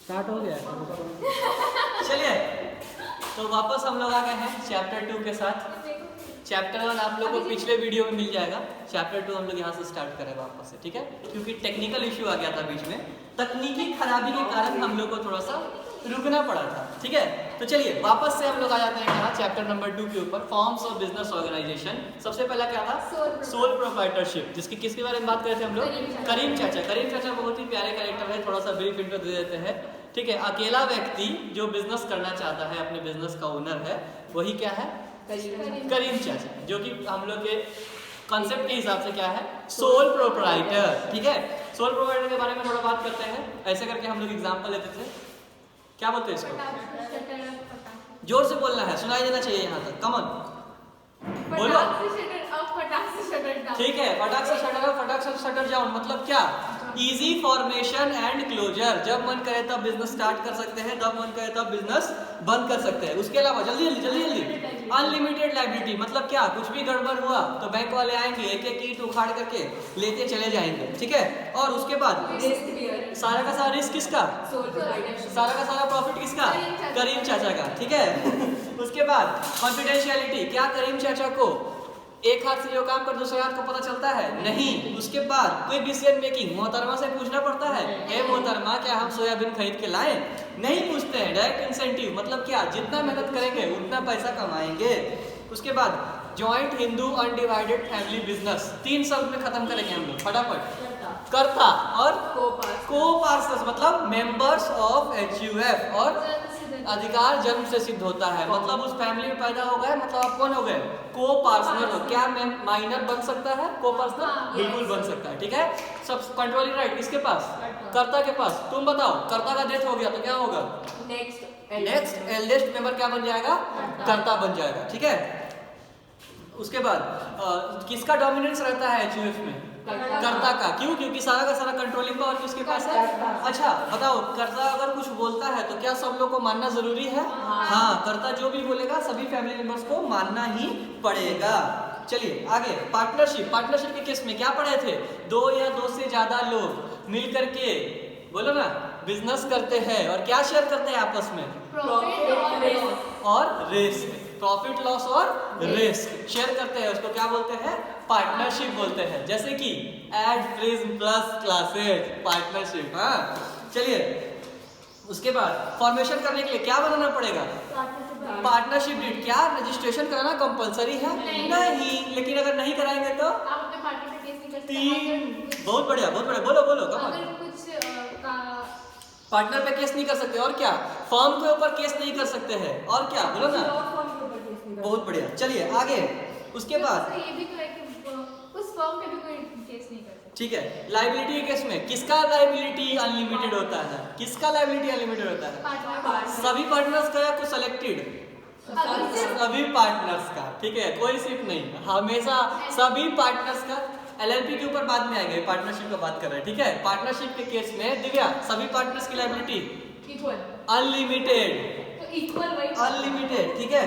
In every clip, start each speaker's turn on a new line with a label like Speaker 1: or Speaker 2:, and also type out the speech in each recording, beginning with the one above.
Speaker 1: Start हो गया।
Speaker 2: चलिए तो वापस हम लोग आ गए हैं चैप्टर 2 के साथ। चैप्टर 1 आप लोगों को पिछले वीडियो में मिल जाएगा। चैप्टर 2 हम लोग यहाँ से स्टार्ट करें वापस से, ठीक है, क्योंकि टेक्निकल इश्यू आ गया था बीच में, तकनीकी खराबी के कारण हम लोग को थोड़ा सा रुकना पड़ा था, ठीक है। तो चलिए वापस से हम लोग आ जाते हैं यहाँ चैप्टर नंबर 2 के ऊपर, फॉर्म्स ऑफ बिजनेस ऑर्गेनाइजेशन। सबसे पहला क्या था? सोल प्रोप्राइटरशिप, जिसकी किसके बारे में बात कर रहे थे हम लोग? करीम चाचा। करीम चाचा बहुत ही प्यारे कैरेक्टर है, थोड़ा सा ब्रीफ इंट्रो दे देते हैं, ठीक है। अकेला व्यक्ति जो बिजनेस करना चाहता है, अपने बिजनेस का ओनर है, वही क्या है? करीम चाचा, जो कि हम लोग के कॉन्सेप्ट के हिसाब से क्या है? सोल प्रोप्राइटर, ठीक है। सोल प्रोप्राइटर के बारे में थोड़ा बात करते हैं। ऐसे करके हम लोग एग्जांपल लेते थे, क्या बोलते हैं इसको? जोर से बोलना है, सुनाई देना चाहिए यहाँ तक, कमन बोलो। ठीक है, फटाक से शटर अप, फटाक से शटर डाउन, मतलब क्या? Easy formation and closure. जब मन करे तब बिजनेस स्टार्ट कर सकते हैं, जब मन करे तब बिजनेस बंद कर सकते हैं। उसके अलावा जल्दी जल्दी अनलिमिटेड लायबिलिटी, मतलब क्या? कुछ भी गड़बड़ हुआ तो बैंक वाले आएंगे, एक एक ईंट उखाड़ करके लेते चले जाएंगे, ठीक है। और उसके बाद सारा का सारा रिस्क किसका? सारा का सारा प्रॉफिट किसका? करीम चाचा का, ठीक है। उसके बाद कॉन्फिडेंशियलिटी, क्या करीम चाचा को एक हाथ से जो काम कर दूसरे हाथ को पता चलता है? नहीं। उसके बाद क्विक डिसीजन मेकिंग, मोहतरमा से पूछना पड़ता है, ए मोहतरमा क्या हम सोयाबीन खरीद के लाएं? नहीं पूछते हैं। डायरेक्ट इंसेंटिव, मतलब क्या? जितना मेहनत करेंगे उतना पैसा कमाएंगे। उसके बाद joint Hindu undivided family business, 3 शब्द में खत्म करेंगे हम लोग फटाफट। कर्ता और को-पार्षद, मतलब मेंबर्स ऑफ HUF, और अधिकार जन्म से सिद्ध होता है, मतलब उस फैमिली में पैदा हो गए, मतलब आप कौन हो गए? को-पार्षद हो। क्या माइनर बन सकता है को-पार्षद? बिल्कुल बन सकता है, ठीक है। सब कंट्रोलिंग राइट किसके पास? कर्ता के पास। तुम बताओ, कर्ता का डेथ हो गया तो क्या होगा? नेक्स्ट एल्डेस्ट मेंबर क्या बन जाएगा? कर्ता बन जाएगा, ठीक है। उसके बाद किसका डोमिनेंस रहता है HUF में? कर्ता का। क्यों? क्योंकि सारा का सारा कंट्रोलिंग पावर किसके पास है? अच्छा बताओ, कर्ता अगर कुछ बोलता है तो क्या सब लोग को मानना जरूरी है? हाँ, कर्ता जो भी बोलेगा सभी फैमिली मेंबर्स को मानना ही पड़ेगा। चलिए आगे, पार्टनरशिप। पार्टनरशिप के केस में क्या पढ़े थे? 2 या 2 से ज्यादा लोग मिल करके, बोलो ना, बिजनेस करते हैं और क्या शेयर करते हैं आपस में? और रिस्क, प्रॉफिट लॉस और रिस्क शेयर करते हैं, उसको क्या बोलते हैं? पार्टनरशिप बोलते हैं। जैसे कि ad prism plus classes, partnership. हाँ चलिए, उसके बाद फॉर्मेशन करने के लिए क्या बनाना पड़ेगा? Partnership deed. क्या रजिस्ट्रेशन कराना कंपलसरी है? नहीं। लेकिन अगर नहीं कराएंगे तो बहुत बढ़िया, बहुत बढ़िया, बोलो बोलो। पार्टनर पे केस नहीं कर सकते, और क्या? फर्म के ऊपर केस नहीं कर सकते हैं, और क्या? बोलो ना, बहुत बढ़िया। चलिए आगे, उसके बाद
Speaker 3: उस फर्म पे भी कोई केस नहीं कर सकता,
Speaker 2: ठीक है। लायबिलिटी के केस में किसका लायबिलिटी अनलिमिटेड होता है? किसका लायबिलिटी अनलिमिटेड होता है? सभी पार्टनर्स का या कुछ सेलेक्टेड? सभी पार्टनर्स का, ठीक है, कोई सिर्फ नहीं, हमेशा सभी पार्टनर्स का। LLP के ऊपर बाद में आएंगे, पार्टनरशिप का बात कर रहे हैं, ठीक है। पार्टनरशिप के केस में दिव्या, सभी पार्टनर्स की लायबिलिटी
Speaker 3: इक्वल,
Speaker 2: अनलिमिटेड,
Speaker 3: तो इक्वल वही
Speaker 2: अनलिमिटेड, ठीक है।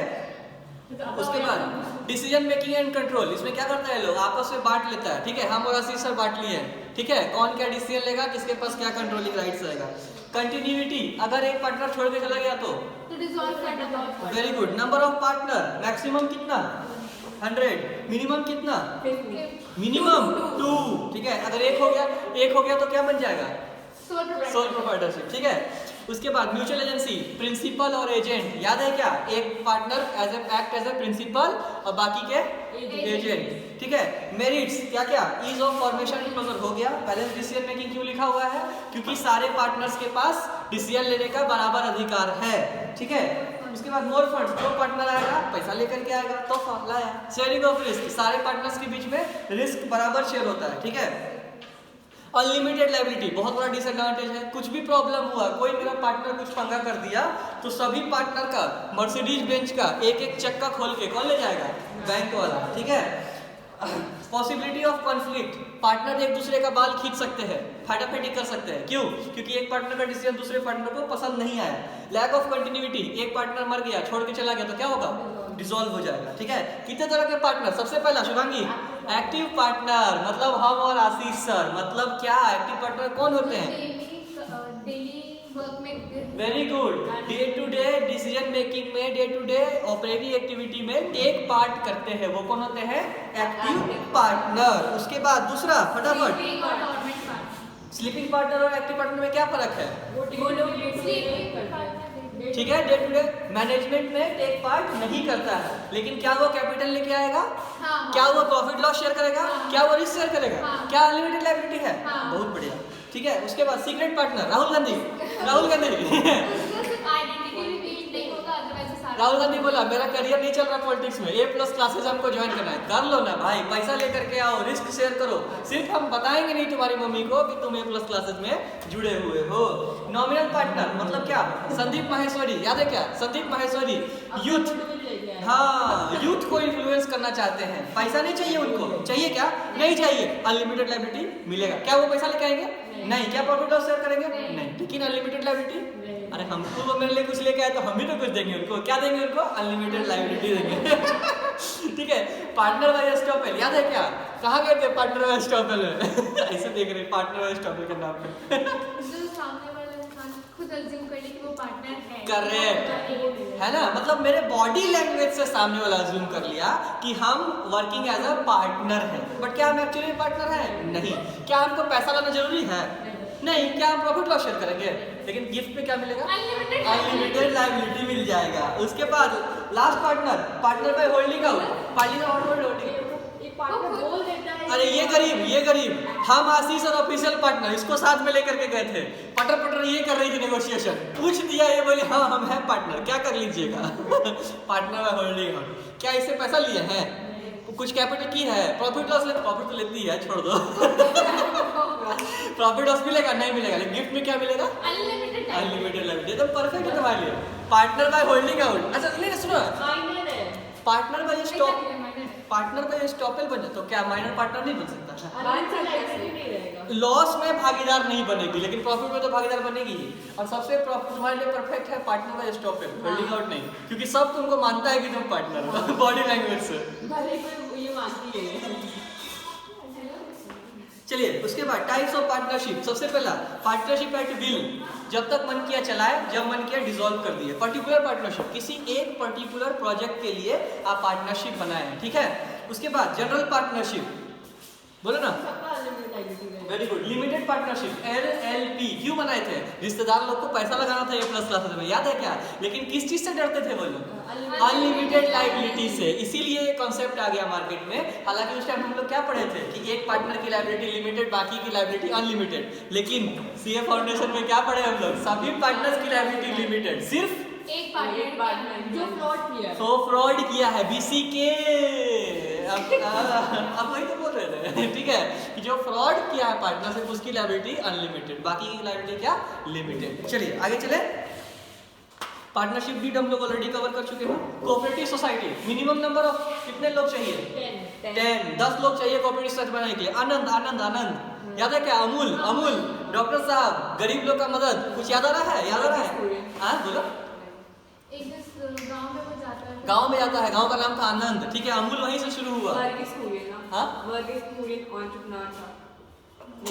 Speaker 2: उसके बाद डिसीजन मेकिंग एंड कंट्रोल, इसमें क्या करता है? लोग आपस में बांट लेता है, ठीक है। हम और आशीष सर बांट लिए हैं, ठीक है, कौन क्या डिसीजन लेगा, किसके पास क्या कंट्रोलिंग राइट्स रहेगा। कंटिन्यूटी, अगर एक पार्टनर छोड़ के चला गया तो
Speaker 3: डिसॉल्व कर देगा।
Speaker 2: Very good. Number of partner, maximum कितना? 100। मिनिमम कितना? मिनिमम 2, ठीक है। अगर एक हो गया तो क्या बन जाएगा? सोल प्रोप्राइटरशिप, ठीक है। उसके बाद म्यूचुअल एजेंसी, प्रिंसिपल और एजेंट, याद है क्या? एक partner act as a principal और बाकी के एजेंट, ठीक है। मेरिट्स क्या क्या? ईज ऑफ फॉर्मेशन क्लोजर हो गया। बैलेंस डिसीजन मेकिंग क्यों लिखा हुआ है? क्योंकि सारे पार्टनर्स के पास डिसीजन लेने का बराबर अधिकार है, ठीक है। उसके बाद मोर फंड्स, जो पार्टनर आएगा पैसा लेकर के आएगा तो लाया। शेयरिंग ऑफ रिस्क, सारे पार्टनर्स के बीच में रिस्क बराबर शेयर होता है, ठीक है। अनलिमिटेड लायबिलिटी, बहुत बड़ा डिसएडवांटेज है। कुछ भी प्रॉब्लम हुआ, कोई मेरा पार्टनर कुछ पंगा कर दिया तो सभी पार्टनर का, मर्सिडीज बेंच का एक एक चक्का खोल के कौन ले जाएगा? बैंक वाला, ठीक है। पॉसिबिलिटी ऑफ कॉन्फ्लिक्ट, पार्टनर एक दूसरे का बाल खींच सकते हैं, फाटाफाटी कर सकते हैं। क्यों? क्योंकि एक पार्टनर का डिसीजन दूसरे पार्टनर को पसंद नहीं आया। लैक ऑफ कंटिन्यूटी, एक पार्टनर मर गया, छोड़ के चला गया तो क्या होगा? डिसॉल्व हो जाएगा, ठीक है। कितने तरह के पार्टनर? सबसे पहला शुभांगी, एक्टिव पार्टनर, मतलब हम और आशीष सर, मतलब क्या? एक्टिव पार्टनर कौन होते हैं?
Speaker 3: डेली वर्क में
Speaker 2: very good. Day to day decision making में, day to day operating activity में टेक पार्ट करते हैं, वो कौन होते हैं? Active partner. उसके बाद दूसरा फटाफट, स्लीपिंग पार्टनर और एक्टिव पार्टनर में क्या फर्क है? ठीक है, डे टू डे मैनेजमेंट में टेक पार्ट नहीं करता है, लेकिन क्या वो कैपिटल लेके आएगा? क्या वो प्रॉफिट लॉस शेयर करेगा? क्या वो रिस्क शेयर करेगा? क्या अनलिमिटेड लायबिलिटी है? बहुत बढ़िया। ठीक है, उसके बाद सीक्रेट पार्टनर राहुल गांधी। राहुल गांधी बोला मेरा करियर नहीं चल रहा पॉलिटिक्स में, A+ क्लासेस हमको ज्वाइन करना है। कर लो ना भाई, पैसा लेकर के आओ, रिस्क शेयर करो, सिर्फ हम बताएंगे नहीं तुम्हारी मम्मी को कि तुम A+ क्लासेस में जुड़े हुए हो। नॉमिनल पार्टनर मतलब क्या? संदीप माहेश्वरी, याद है क्या? संदीप माहेश्वरी यूथ, हाँ, यूथ को इन्फ्लुएंस करना चाहते हैं। पैसा नहीं चाहिए उनको, चाहिए क्या? नहीं चाहिए, अनलिमिटेड लायबिलिटी मिलेगा। क्या वो पैसा लेके आएंगे? नहीं। क्या प्रॉफिट लॉस शेयर करेंगे? नहीं। लेकिन अनलिमिटेड लायबिलिटी, अरे हमको वो मेरे लिए कुछ लेके आए तो हम भी तो कुछ देंगे उनको। क्या देंगे उनको? अनलिमिटेड लायबिलिटी देंगे। ठीक है, पार्टनर बाय एस्टॉपेल, याद है क्या? कहाँ गए थे पार्टनर बाय एस्टॉपेल में? ऐसे देख रहे पार्टनर बाय एस्टॉपेल के नाम पे।
Speaker 3: जो सामने वाला इंसान खुद अज्यूम कर ले कि वो पार्टनर है।
Speaker 2: करेक्ट है ना, मतलब मेरे बॉडी लैंग्वेज से सामने वाला अज्यूम कर लिया कि हम वर्किंग एज अ पार्टनर है, बट क्या हम एक्चुअली पार्टनर है? नहीं। क्या हमको पैसा लाना जरूरी है? नहीं। क्या हम प्रॉफिट लॉस शेयर करेंगे? लेकिन गिफ्ट में क्या मिलेगा? अनलिमिटेड लायबिलिटी मिल जाएगा। उसके बाद last partner, partner by holding out.
Speaker 1: बोल देता है।
Speaker 2: अरे ये गरीब हम आशीष और ऑफिशियल पार्टनर इसको साथ में लेकर के गए थे, पटर ये कर रही थी नेगोशिएशन, पूछ दिया, ये बोले हाँ हम हैं पार्टनर, क्या कर लीजिएगा? Partner by holding out. क्या इससे पैसा लिए हैं? कुछ कैपिटल की है? प्रॉफिट लॉस ले, प्रॉफिट तो लेती है, छोड़ दो। प्रॉफिट लॉस मिलेगा? नहीं मिलेगा, लेकिन गिफ्ट में क्या मिलेगा? Unlimited liability. एकदम परफेक्ट है तुम्हारे लिए। Partner by holding out. अच्छा नहीं सुनो, partner by stop, partner by estoppel बन जाए तो क्या माइनर पार्टनर नहीं बन सकता? लॉस में भागीदार नहीं बनेगी, लेकिन प्रॉफिट में तो भागीदार बनेगी। और सबसे प्रॉफिट तुम्हारे लिए परफेक्ट है partner by estoppel, holding out नहीं, क्योंकि सब तुमको मानता है कि तुम पार्टनर हो बॉडी लैंग्वेज से।
Speaker 1: ये मानती है।
Speaker 2: चलिए उसके बाद टाइप्स ऑफ पार्टनरशिप। सबसे पहला पार्टनरशिप एट विल, जब तक मन किया चलाए, जब मन किया डिसॉल्व कर दिए। पर्टिकुलर पार्टनरशिप, किसी एक पर्टिकुलर प्रोजेक्ट के लिए आप पार्टनरशिप बनाए हैं, ठीक है। उसके बाद जनरल पार्टनरशिप, बोलो ना, very good. Limited partnership LLP क्यों बनाए थे? रिश्तेदार लोग को पैसा लगाना था A+ क्लासेस में, याद है क्या? लेकिन किस चीज से डरते थे वो लोग? अनलिमिटेड लायबिलिटी से। इसीलिए ये कॉन्सेप्ट आ गया मार्केट में। हालांकि उस टाइम हम लोग क्या पढ़े थे कि एक पार्टनर की लायबिलिटी लिमिटेड, बाकी की लायबिलिटी अनलिमिटेड। लेकिन CA फाउंडेशन में क्या पढ़े हम लोग? सभी पार्टनर्स की लायबिलिटी लिमिटेड, सिर्फ
Speaker 3: एक पार्टनर
Speaker 1: जो फ्रॉड किया।
Speaker 2: तो फ्रॉड किया है BCK। अब वही तो बोल रहे थे, ठीक है, कि जो फ्रॉड किया है पार्टनरशिप उसकी लायबिलिटी अनलिमिटेड, बाकी की लायबिलिटी क्या? लिमिटेड। चलिए आगे चले। पार्टनरशिप भी हम लोग ऑलरेडी कवर कर चुके हैं। Cooperative society, minimum number of कितने लोग चाहिए? 10 लोग चाहिए कोऑपरेटिव सोसाइटी बनाने के लिए। आनंद, याद है क्या? अमूल, डॉक्टर साहब, गरीब लोग का मदद, कुछ याद आ रहा है? हाँ बोलो।
Speaker 3: एक दिन गांव में वो जाता है,
Speaker 2: गांव में जाता है, गांव का नाम था आनंद, ठीक है। अमूल वहीं से शुरू हुआ। हाँ?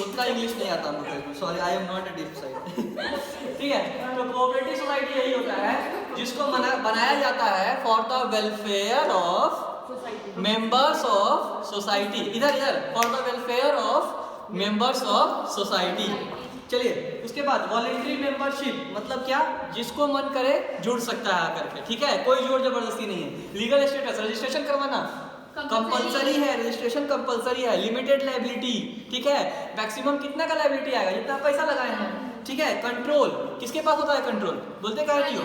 Speaker 2: उतना इंग्लिश नहीं आता मुझे, sorry, I am not a deep side. ठीक है, तो कोऑपरेटिव सोसाइटी यही होता है जिसको बनाया जाता है for the welfare of members of society. इधर for the welfare of members of society. चलिए उसके बाद वॉलेंट्री मेंबरशिप मतलब क्या? जिसको मन करे जुड़ सकता है आकर के, ठीक है, कोई जोर जबरदस्ती नहीं है। लीगल स्टेटस, रजिस्ट्रेशन करवाना कंपलसरी है, रजिस्ट्रेशन कंपलसरी है। लिमिटेड लायबिलिटी, ठीक है, मैक्सिमम कितना का लायबिलिटी आएगा? जितना पैसा लगाए हैं, ठीक है। कंट्रोल किसके पास होता है? कंट्रोल बोलते क्या नहीं हो?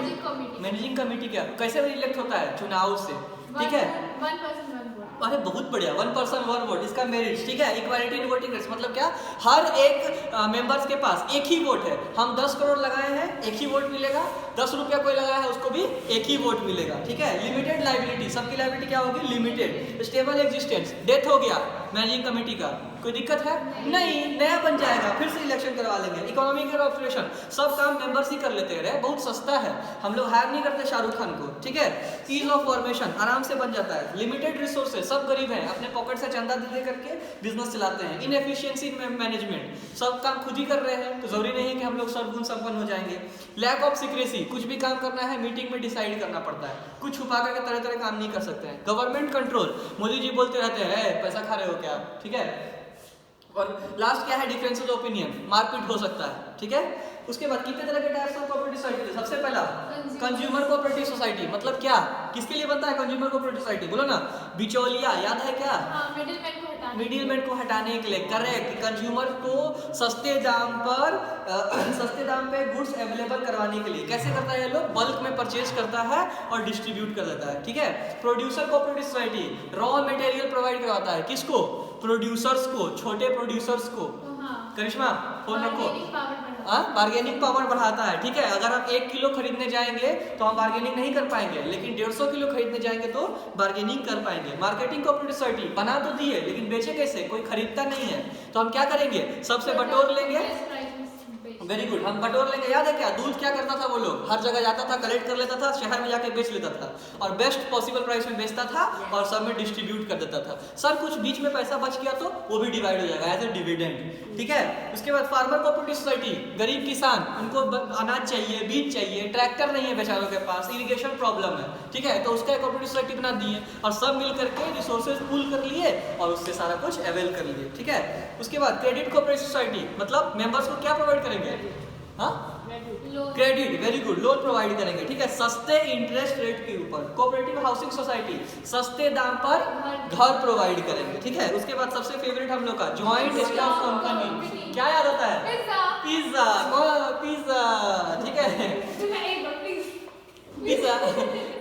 Speaker 2: मैनेजिंग कमेटी क्या कैसे इलेक्ट होता है? चुनाव से, ठीक है।
Speaker 3: 1%
Speaker 2: अरे बहुत बढ़िया, 1 पर्सन 1 वोट, इसका मेरिट, ठीक है। इक्वालिटी इन वोटिंग रेट्स मतलब क्या? हर एक मेंबर्स के पास एक ही वोट है। हम 10 करोड़ लगाए हैं, एक ही वोट मिलेगा। 10 रुपया कोई लगाया है उसको भी एक ही वोट मिलेगा, ठीक है। लिमिटेड लायबिलिटी, सबकी लायबिलिटी क्या होगी? लिमिटेड। स्टेबल एग्जिस्टेंस, डेथ हो गया मैनेजिंग कमेटी का, कोई दिक्कत है? नहीं, नया बन जाएगा, फिर से इलेक्शन करवा लेंगे। इकोनॉमिक ऑपरेशन सब काम मेंबर्स ही कर लेते हैं, बहुत सस्ता है, हम लोग हायर नहीं करते शाहरुख खान को, ठीक है। ईज ऑफ फॉर्मेशन आराम से बन जाता है। लिमिटेड रिसोर्सेज, सब गरीब हैं, अपने पॉकेट से चंदा दे करके बिजनेस चलाते हैं। इनएफिशिएंसी मैनेजमेंट, सब काम खुद ही कर रहे हैं, तो जरूरी नहीं है कि हम लोग सर्वगुण संपन्न हो जाएंगे। लैक ऑफ सीक्रेसी, कुछ भी काम करना है मीटिंग में डिसाइड करना पड़ता है, कुछ छुपा करके तरह तरह काम नहीं कर सकते हैं। गवर्नमेंट कंट्रोल, मोदी जी बोलते रहते हैं पैसा खा रहे हो क्या, ठीक है। और लास्ट क्या है, डिफरेंसेस ऑफ ओपिनियन, मारपीट हो सकता है, ठीक है। उसके बाद कितने तरह के टाइप्स ऑफ कोऑपरेटिव सोसाइटी? सबसे पहला कंज्यूमर कोऑपरेटिव सोसाइटी, मतलब क्या, किसके लिए बनता है कंज्यूमर कोऑपरेटिव सोसाइटी? बोलो ना, बिचौलिया, याद है क्या? मिडिलमैन को हटाने के लिए, करेक्ट। कंज्यूमर को सस्ते दाम पे गुड्स अवेलेबल करवाने के लिए कैसे करता है ये लोग? बल्क में परचेज करता है और डिस्ट्रीब्यूट कर देता है, ठीक है। Producer cooperative society raw material provide करवाता है, किसको? प्रोड्यूसर्स को, छोटे प्रोड्यूसर्स को। करिश्मा फोन रखो। बार्गेनिंग पावर बढ़ाता है, ठीक है। अगर हम 1 किलो खरीदने जाएंगे तो हम बार्गेनिंग नहीं कर पाएंगे, लेकिन 150 किलो खरीदने जाएंगे तो बार्गेनिंग कर पाएंगे। मार्केटिंग कोऑपरेटिव सोसाइटी बना तो दिए, लेकिन बेचे कैसे? कोई खरीदता नहीं है, तो हम क्या करेंगे? सबसे बटोर लेंगे। वेरी गुड, हम बटोर लेंगे। याद है क्या, दूध क्या करता था वो लोग? हर जगह जाता था, कलेक्ट कर लेता था, शहर में जाके बेच लेता था और बेस्ट पॉसिबल प्राइस में बेचता था और सब में डिस्ट्रीब्यूट कर देता था। सर कुछ बीच में पैसा बच गया तो वो भी डिवाइड हो जाएगा एज ए डिविडेंड, ठीक है। उसके बाद फार्मर कोऑपरेटिव सोसाइटी, गरीब किसान, उनको अनाज चाहिए, बीज चाहिए, ट्रैक्टर नहीं है बेचारों के पास, इरिगेशन प्रॉब्लम है, ठीक है, तो उसका कोऑपरेटिव सोसाइटी बना दिए और सब मिल करके रिसोर्सेज पूल कर लिए और उससे सारा कुछ अवेल कर लिए, ठीक है। उसके बाद क्रेडिट कोऑपरेटिव सोसाइटी, मतलब मेंबर्स को क्या प्रोवाइड करेंगे? हाँ, credit, very good, loan provide करेंगे, ठीक है, सस्ते इंटरेस्ट रेट के ऊपर। कोऑपरेटिव हाउसिंग सोसाइटी, सस्ते दाम पर घर प्रोवाइड करेंगे, ठीक है। उसके बाद सबसे फेवरेट हम लोग का जॉइंट स्टॉक कंपनी, क्या याद आता है? पिज्जा, पिज्जा, ठीक है, पिज्जा,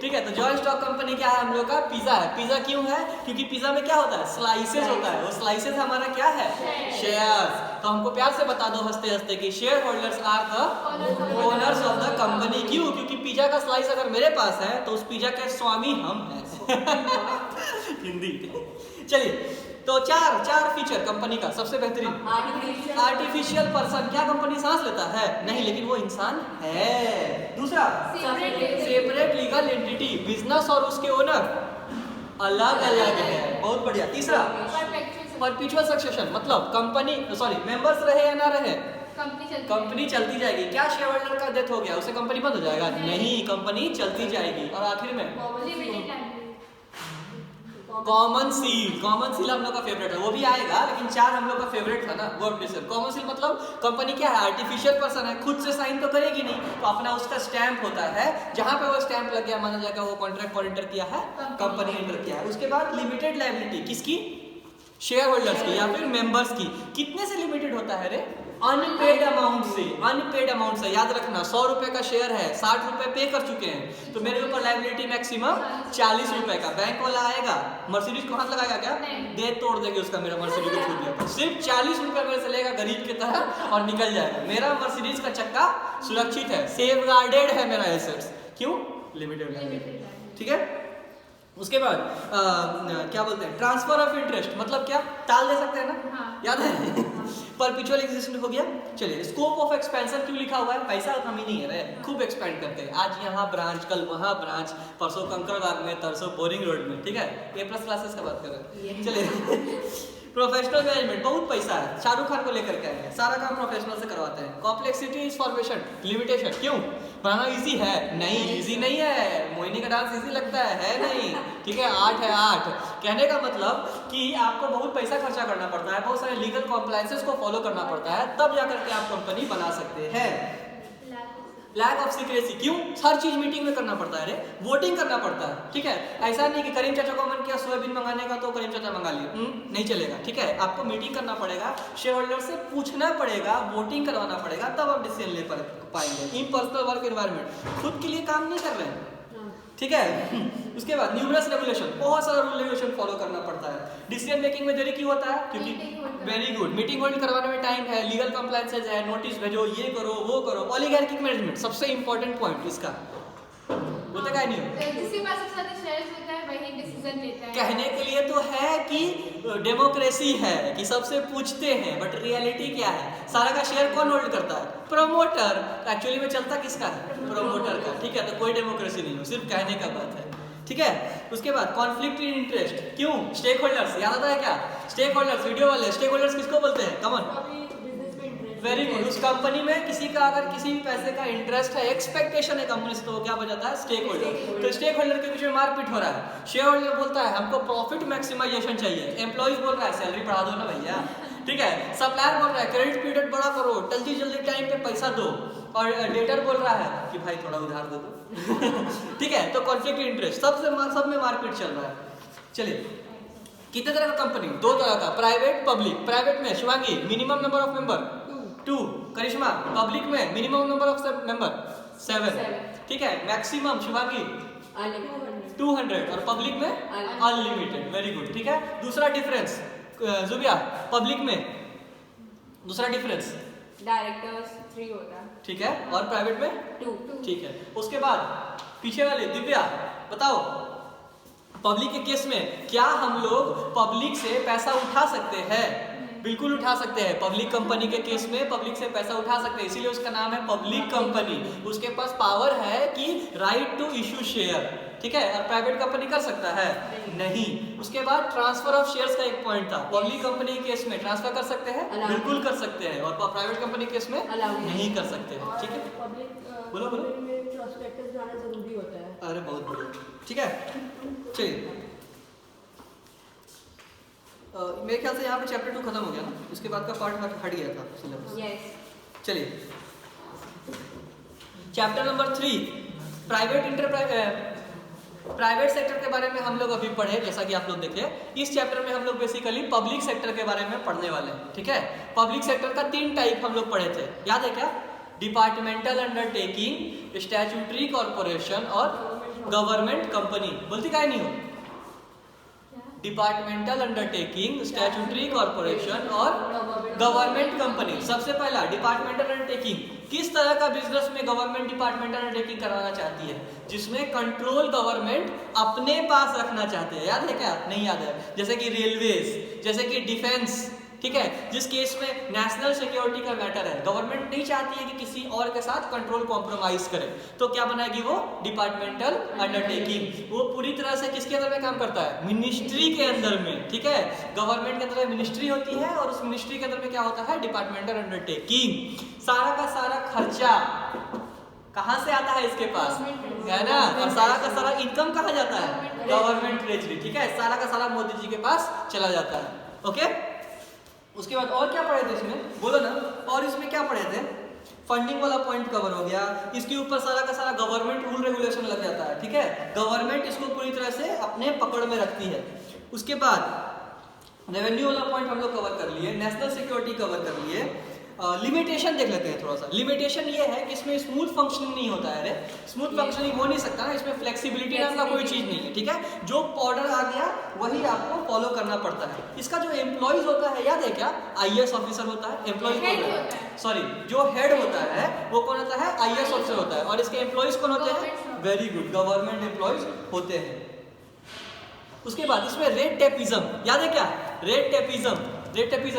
Speaker 2: ठीक है। तो जॉइंट स्टॉक कंपनी क्या है हम लोग का? पिज्जा है। पिज्जा क्यों है? क्योंकि पिज्जा में क्या होता है? स्लाइसेस होता है, वो स्लाइसेस हमारा क्या है? शेयर्स। तो हमको प्यार से बता दो हंसते हंसते कि share holders are the owners of the company. क्यों? क्योंकि पिज्जा का स्लाइस अगर मेरे पास है तो उस पिज्जा के स्वामी हम हैं। हिंदी। चलिए, तो चार फीचर कंपनी का सबसे बेहतरीन। आर्टिफिशियल पर्सन, क्या कंपनी सांस लेता है? नहीं, लेकिन वो इंसान है। दूसरा, सेपरेट लीगल एंटिटी, बिजनेस और उसके ओनर अलग अलग है, बहुत बढ़िया। तीसरा, परपेचुअल सक्सेशन, मतलब कंपनी मेंबर्स रहे या ना रहे, कंपनी चलती जाएगी। क्या शेयर होल्डर का डेथ हो गया उससे कंपनी बंद हो जाएगा? नहीं, कंपनी चलती जाएगी। और आखिर में कॉमन सील हम लोग का फेवरेट है, वो भी आएगा, लेकिन 4 हम लोग का फेवरेट था ना, वर्ड डिस्कस। कॉमन सील मतलब कंपनी क्या है? आर्टिफिशियल पर्सन है, खुद से साइन तो करेगी नहीं, तो अपना उसका स्टैंप होता है, जहां पे वो स्टैंप लग गया माना जाएगा वो कॉन्ट्रैक्ट पर एंटर किया है, कंपनी एंटर किया है। उसके बाद लिमिटेड लायबिलिटी, किसकी? शेयर होल्डर्स की या फिर मेंबर्स की। कितने से लिमिटेड होता है रे? अनपेड अमाउंट से। अनपेड अमाउंट से, याद रखना, 100 रुपए का शेयर है, 60 रुपए पे कर चुके हैं, तो मेरे ऊपर लायबिलिटी मैक्सिमम 40 रुपए का। बैंक वाला आएगा, मर्सिडीज को हाथ लगाएगा क्या? दे तोड़ देंगे उसका, मेरा मर्सिडीज को छू दिया, सिर्फ 40 रुपए मेरे से लेगा गरीब की तरह और निकल जाएगा। मेरा मर्सिडीज का चक्का सुरक्षित है, सेफ गार्डेड है मेरा एसेट्स। क्यों? लिमिटेड लायबिलिटी, ठीक है। उसके बाद क्या बोलते हैं? ट्रांसफर ऑफ इंटरेस्ट, मतलब क्या? टाल दे सकते हैं ना? हाँ। याद है? परपेचुअल एक्जिस्टेंस हो गया। चलिए, स्कोप ऑफ एक्सपेंशन क्यों लिखा हुआ है? पैसा कमी नहीं है रे, खूब एक्सपेंड करते हैं, आज यहाँ ब्रांच, कल वहाँ ब्रांच, परसों कंकड़बाग में, तरसों बोरिंग रोड में, ठीक है। A+ क्लासेस का बात कर रहे हैं। चलिए, प्रोफेशनल मैनेजमेंट, बहुत पैसा है, शाहरुख खान को लेकर के आएंगे, सारा काम प्रोफेशनल से करवाते हैं। कॉम्प्लेक्सिटी इज फॉर्मेशन, लिमिटेशन, क्यों? बनाना इजी है? नहीं, इजी नहीं है। मोहिनी का डांस इजी लगता है नहीं, ठीक है। 8 है 8। कहने का मतलब कि आपको बहुत पैसा खर्चा करना पड़ता है, बहुत सारे लीगल कॉम्प्लायंसेस को फॉलो करना पड़ता है, तब जाकर के आप कंपनी बना सकते हैं। लैक ऑफ सीक्रेसी, क्यों? हर चीज मीटिंग में करना पड़ता है रे, वोटिंग करना पड़ता है, ठीक है। ऐसा नहीं कि करीम चाचा को मन किया सोयाबीन मंगाने का तो करीम चाचा मंगा लिए, नहीं चलेगा, ठीक है। आपको मीटिंग करना पड़ेगा, शेयर होल्डर से पूछना पड़ेगा, वोटिंग करवाना पड़ेगा, तब आप डिसीजन ले पाएंगे। इम्पर्सनल वर्क एनवायरनमेंट, खुद के लिए काम नहीं कर रहे हैं, ठीक है। उसके बाद न्यूमरस रेगुलेशन, बहुत सारा रूल रेगुलेशन फॉलो करना पड़ता है। डिसीजन मेकिंग में देरी क्यों होता है? क्योंकि वेरी गुड, मीटिंग होल्ड करवाने में टाइम है, लीगल कंप्लायंसेस है, नोटिस भेजो, ये करो वो करो। ओलिगार्किक मैनेजमेंट, सबसे इंपॉर्टेंट पॉइंट इसका, होता क्या नहीं हो?
Speaker 3: जिसके पास सबसे ज्यादा शेयर्स होता है वही डिसीजन लेता है।
Speaker 2: कहने के लिए तो है कि डेमोक्रेसी है कि सबसे पूछते हैं, बट रियलिटी क्या है? सारा का शेयर कौन होल्ड करता है? प्रमोटर। एक्चुअली में चलता किसका है? प्रमोटर का। ठीक है, तो कोई डेमोक्रेसी नहीं हो, सिर्फ कहने का बात है। ठीक है, उसके बाद कॉन्फ्लिक्ट इन इंटरेस्ट। क्यों? स्टेक होल्डर्स याद आता है क्या? स्टेक होल्डर्स, वीडियो वाले स्टेक होल्डर्स किसको बोलते हैं? कमन, वेरी गुड। उस कंपनी में किसी का अगर किसी भी पैसे का इंटरेस्ट है, एक्सपेक्टेशन है कंपनी से, तो वो क्या बजाता है? Stake holder. तो स्टेक होल्डर के बीच में मारपीट हो रहा है। शेयर होल्डर बोलता है हमको प्रॉफिट मैक्सिमाइजेशन चाहिए, एम्प्लॉइज बोल रहा है सैलरी बढ़ा दो ना भैया। ठीक है, सप्लायर बोल रहा है क्रेडिट पीरियड बड़ा करो, जल्दी जल्दी टाइम पे पैसा दो, और डेटर बोल रहा है कि भाई थोड़ा उधार दे दो। ठीक है, तो कॉन्फ्लिक्ट इंटरेस्ट सब में मारपीट चल रहा है। चलिए, कितने तरह का कंपनी? दो तरह का, प्राइवेट पब्लिक। प्राइवेट में Shivangi minimum number of member 2, Karishma public में मिनिमम नंबर ऑफ मेंबर 7। ठीक है, मैक्सिमम शिवांगी 200 और पब्लिक में अनलिमिटेड। Very good. ठीक है, दूसरा डिफरेंस जुबिया, पब्लिक में दूसरा डिफरेंस
Speaker 1: डायरेक्टर्स 3 होता है।
Speaker 2: ठीक है, और प्राइवेट में
Speaker 1: 2।
Speaker 2: ठीक है, उसके बाद पीछे वाले दिव्या बताओ, पब्लिक के केस में क्या हम लोग पब्लिक से पैसा उठा सकते हैं? बिल्कुल उठा सकते हैं। पब्लिक कंपनी के केस में पब्लिक से पैसा उठा सकते हैं, इसीलिए उसका नाम है पब्लिक कंपनी। उसके पास पावर है कि राइट टू इशू शेयर। ठीक है, और प्राइवेट कंपनी कर सकता है? नहीं। उसके बाद ट्रांसफर ऑफ शेयर्स का एक पॉइंट था। पब्लिक कंपनी के केस में ट्रांसफर कर सकते हैं, बिल्कुल कर सकते हैं, और प्राइवेट कंपनी के केस में नहीं कर सकते हैं। ठीक है, बोलो बोलो।
Speaker 1: प्रोस्पेक्टस जाना जरूरी होता है।
Speaker 2: अरे बहुत बढ़िया। ठीक है, चलिए, मेरे ख्याल से यहाँ पे चैप्टर 2 खत्म हो गया ना, उसके बाद का पार्ट हट गया था सिलेबस।
Speaker 1: यस।
Speaker 2: चलिए, चैप्टर नंबर 3 प्राइवेट सेक्टर के बारे में हम लोग अभी पढ़े, जैसा कि आप लोग देखे। इस चैप्टर में हम लोग बेसिकली पब्लिक सेक्टर के बारे में पढ़ने वाले हैं। ठीक है, पब्लिक सेक्टर का 3 टाइप हम लोग पढ़े थे, याद है क्या? डिपार्टमेंटल अंडरटेकिंग, स्टैट्यूटरी कॉर्पोरेशन और गवर्नमेंट कंपनी। बोलती काहे नहीं हो? डिपार्टमेंटल अंडरटेकिंग, स्टैट्यूटरी कॉर्पोरेशन और गवर्नमेंट कंपनी। सबसे पहला डिपार्टमेंटल अंडरटेकिंग, किस तरह का बिजनेस में गवर्नमेंट डिपार्टमेंटल अंडरटेकिंग करवाना चाहती है? जिसमें कंट्रोल गवर्नमेंट अपने पास रखना चाहते हैं। याद है क्या? नहीं याद है? जैसे कि रेलवेज, जैसे कि डिफेंस। ठीक है, जिस केस में नेशनल सिक्योरिटी का मैटर है, गवर्नमेंट नहीं चाहती है कि किसी और के साथ कंट्रोल कॉम्प्रोमाइज करे, तो क्या बनाएगी वो? Departmental undertaking. वो पूरी तरह से किसके अंदर में काम करता है? मिनिस्ट्री के अंदर में। ठीक है, गवर्नमेंट के अंदर में मिनिस्ट्री होती है, और उस मिनिस्ट्री के अंदर में क्या होता है? Departmental undertaking. सारा का सारा खर्चा कहाँ से आता है? इसके पास है ना, और सारा का सारा इनकम कहाँ जाता है? Government treasury. ठीक है, सारा का सारा मोदी जी के पास चला जाता है। ओके, उसके बाद और क्या पढ़े थे इसमें? बोलो ना, और इसमें क्या पढ़े थे? फंडिंग वाला पॉइंट कवर हो गया। इसके ऊपर सारा का सारा गवर्नमेंट रूल रेगुलेशन लग जाता है। ठीक है, गवर्नमेंट इसको पूरी तरह से अपने पकड़ में रखती है। उसके बाद रेवेन्यू वाला पॉइंट हम लोग कवर कर लिए, नेशनल सिक्योरिटी कवर कर लिए। लिमिटेशन देख लेते हैं थोड़ा सा। लिमिटेशन ये है कि इसमें स्मूथ फंक्शनिंग नहीं होता है। अरे स्मूथ फंक्शनिंग हो नहीं सकता ना, इसमें फ्लेक्सिबिलिटी नाम का कोई चीज नहीं है। ठीक है, जो ऑर्डर आ गया वही आपको फॉलो करना पड़ता है। इसका जो एम्प्लॉइज होता है, याद है क्या? IAS ऑफिसर होता है, एम्प्लॉइज सॉरी जो हेड होता है वो कौन होता है? IAS ऑफिसर होता है। और इसके एम्प्लॉइज कौन होते हैं? वेरी गुड, गवर्नमेंट एम्प्लॉइज होते हैं। उसके बाद इसमें रेड टेपिज्म, याद है क्या? रेड टेपिज्म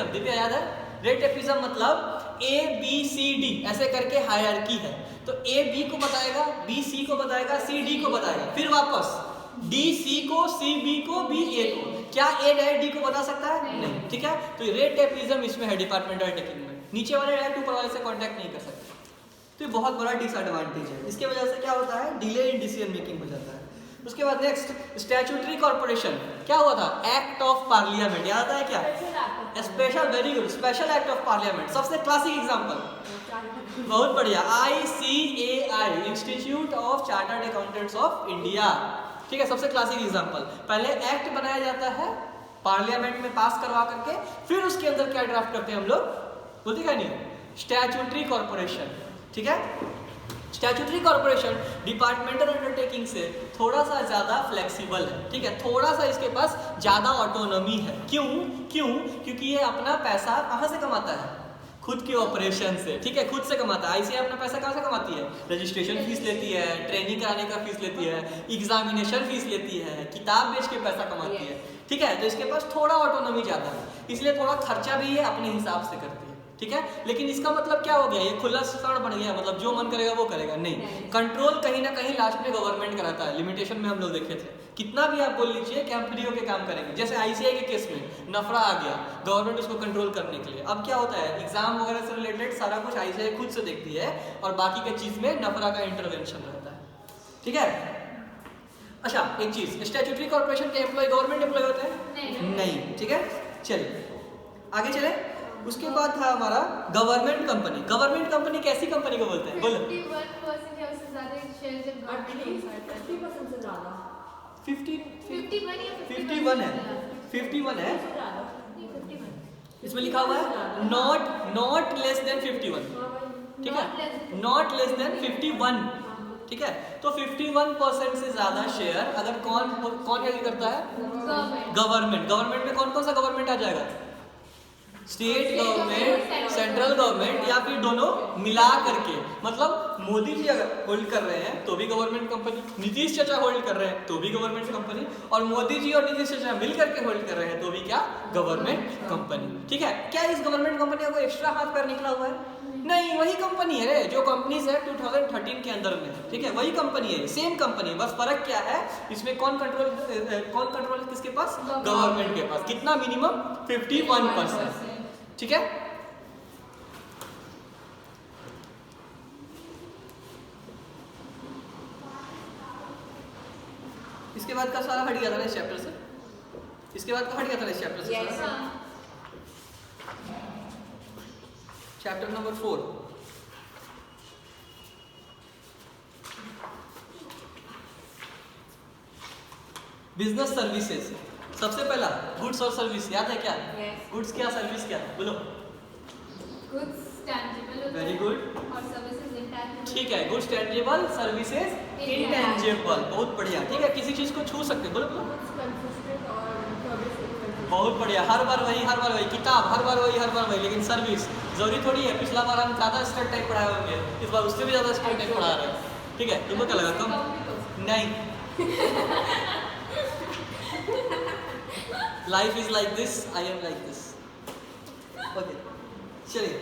Speaker 2: दिव्या याद है? रेड टेपिज्म मतलब ABCD ऐसे करके हायरार्की है। तो A B को बताएगा, B C को बताएगा, C D को बताएगा, फिर वापस D C को, C B को, B A को। क्या A डायरेक्ट D को बता सकता है? नहीं। ठीक है, तो रेड टेपिज्म इसमें है डिपार्टमेंटल अंडरटेकिंग में। नीचे वाले डायरेक्ट ऊपर वाले से कांटेक्ट नहीं कर सकते, तो ये बहुत बड़ा डिसएडवांटेज है। इसके वजह से क्या होता है? डिले इन डिसीजन मेकिंग हो जाता है। उसके बाद नेक्स्ट स्टैट्यूटरी कॉर्पोरेशन, क्या हुआ था? एक्ट ऑफ पार्लियामेंट, याद आता है क्या? Special, very good, special act of parliament. सबसे क्लासिक एग्जांपल, बहुत बढ़िया, ICAI, institute of chartered accountants of India. ठीक है, सबसे क्लासिक एग्जांपल। पहले एक्ट बनाया जाता है पार्लियामेंट में पास करवा करके, फिर उसके अंदर क्या ड्राफ्ट करते हैं हम लोग? बोलते क्या नहीं? Statutory corporation. ठीक है, स्टैट्यूटरी कॉर्पोरेशन डिपार्टमेंटल अंडरटेकिंग से थोड़ा सा ज़्यादा फ्लेक्सिबल है। ठीक है, थोड़ा सा इसके पास ज़्यादा ऑटोनॉमी है। क्यों? क्योंकि ये अपना पैसा कहाँ से कमाता है? खुद के ऑपरेशन से, ठीक है, खुद से कमाता है। आईसीआई अपना पैसा कहाँ से कमाती है? रजिस्ट्रेशन फीस लेती है, ट्रेनिंग कराने का फीस लेती है, एग्जामिनेशन फीस लेती है, किताब बेच के पैसा कमाती है, ठीक है। तो इसके पास थोड़ा ऑटोनॉमी ज़्यादा है, इसलिए थोड़ा खर्चा भी है अपने हिसाब से करती है, ठीक है। लेकिन इसका मतलब क्या हो गया? ये खुला सड़ बन गया, मतलब जो मन करेगा वो करेगा, नहीं। कंट्रोल कहीं ना कहीं लास्ट में गवर्नमेंट कराता है। लिमिटेशन में हम लोग देखे थे, कितना भी आप बोल लीजिए कि हम फ्री होकर काम करेंगे। जैसे आईसीआई के केस में नफरा आ गया, गवर्नमेंट उसको कंट्रोल करने के लिए। अब क्या होता है, एग्जाम वगैरह से रिलेटेड सारा कुछ आईसीआई खुद से देखती है और बाकी के चीज में नफरा का इंटरवेंशन रहता है, ठीक है। अच्छा, एक चीज, स्टैट्यूटरी कॉर्पोरेशन के एम्प्लॉय गवर्नमेंट एम्प्लॉय होते हैं? नहीं, ठीक है। चलिए आगे चले। उसके बाद था हमारा गवर्नमेंट कंपनी। गवर्नमेंट कंपनी कैसी कंपनी को बोलते हैं? बोलो।
Speaker 3: 51% या उससे ज़्यादा शेयर जब गवर्नमेंट होता है।
Speaker 1: 50% से ज़्यादा।
Speaker 3: 51 या
Speaker 2: 51 है, 51 है।
Speaker 3: नहीं, 51
Speaker 2: इसमें लिखा हुआ है नॉट लेस देन 51, ठीक है, नॉट लेस देन 51, ठीक है। तो 51% से ज्यादा शेयर अगर कौन कैरी करता है? गवर्नमेंट। गवर्नमेंट में कौन कौन सा गवर्नमेंट आ जाएगा? स्टेट गवर्नमेंट, सेंट्रल गवर्नमेंट, या फिर दोनों मिला करके। मतलब मोदी जी अगर होल्ड कर रहे हैं तो भी गवर्नमेंट कंपनी, नीतीश चाचा होल्ड कर रहे हैं तो भी गवर्नमेंट कंपनी, और मोदी जी और नीतीश चाचा मिल करके होल्ड कर रहे हैं तो भी क्या? गवर्नमेंट कंपनी, ठीक है। क्या इस गवर्नमेंट कंपनी का कोई एक्स्ट्रा हाथ पैर निकला हुआ है? नहीं, वही कंपनी है जो कंपनीज है 2013 के अंदर में, ठीक है, वही कंपनी है, सेम कंपनी। बस फर्क क्या है इसमें, कौन कंट्रोल किसके पास? गवर्नमेंट के पास। कितना? मिनिमम 51%, ठीक है। इसके बाद का सारा हट गया था ना इस चैप्टर से, इसके बाद का हट गया था इस चैप्टर से सारा। Chapter number 4, business services. सबसे पहला गुड्स और सर्विस, याद है क्या? गुड्स क्या, सर्विस क्या? बोलो।
Speaker 3: Goods tangible होते
Speaker 2: वेरी
Speaker 3: हैं
Speaker 2: गुड,
Speaker 3: और services intangible।
Speaker 2: ठीक है। गुड्स टेंजिबल, सर्विसेज इंटेंजिबल, बहुत बढ़िया, ठीक है। किसी चीज को छू सकते, बोलो बोलो।
Speaker 1: Consistent और service inconsistent।
Speaker 2: बहुत बढ़िया, हर बार वही, किताब हर बार वही, लेकिन सर्विस जरूरी थोड़ी है। पिछला बार हम ज्यादा स्टैट टाइप पढ़ाए होंगे, इस बार उससे भी ज्यादा स्टैट टाइप पढ़ा रहे हैं, ठीक है। तुमको क्या लगा? कम नहीं। Life is like this, I am like this, okay. चलिए,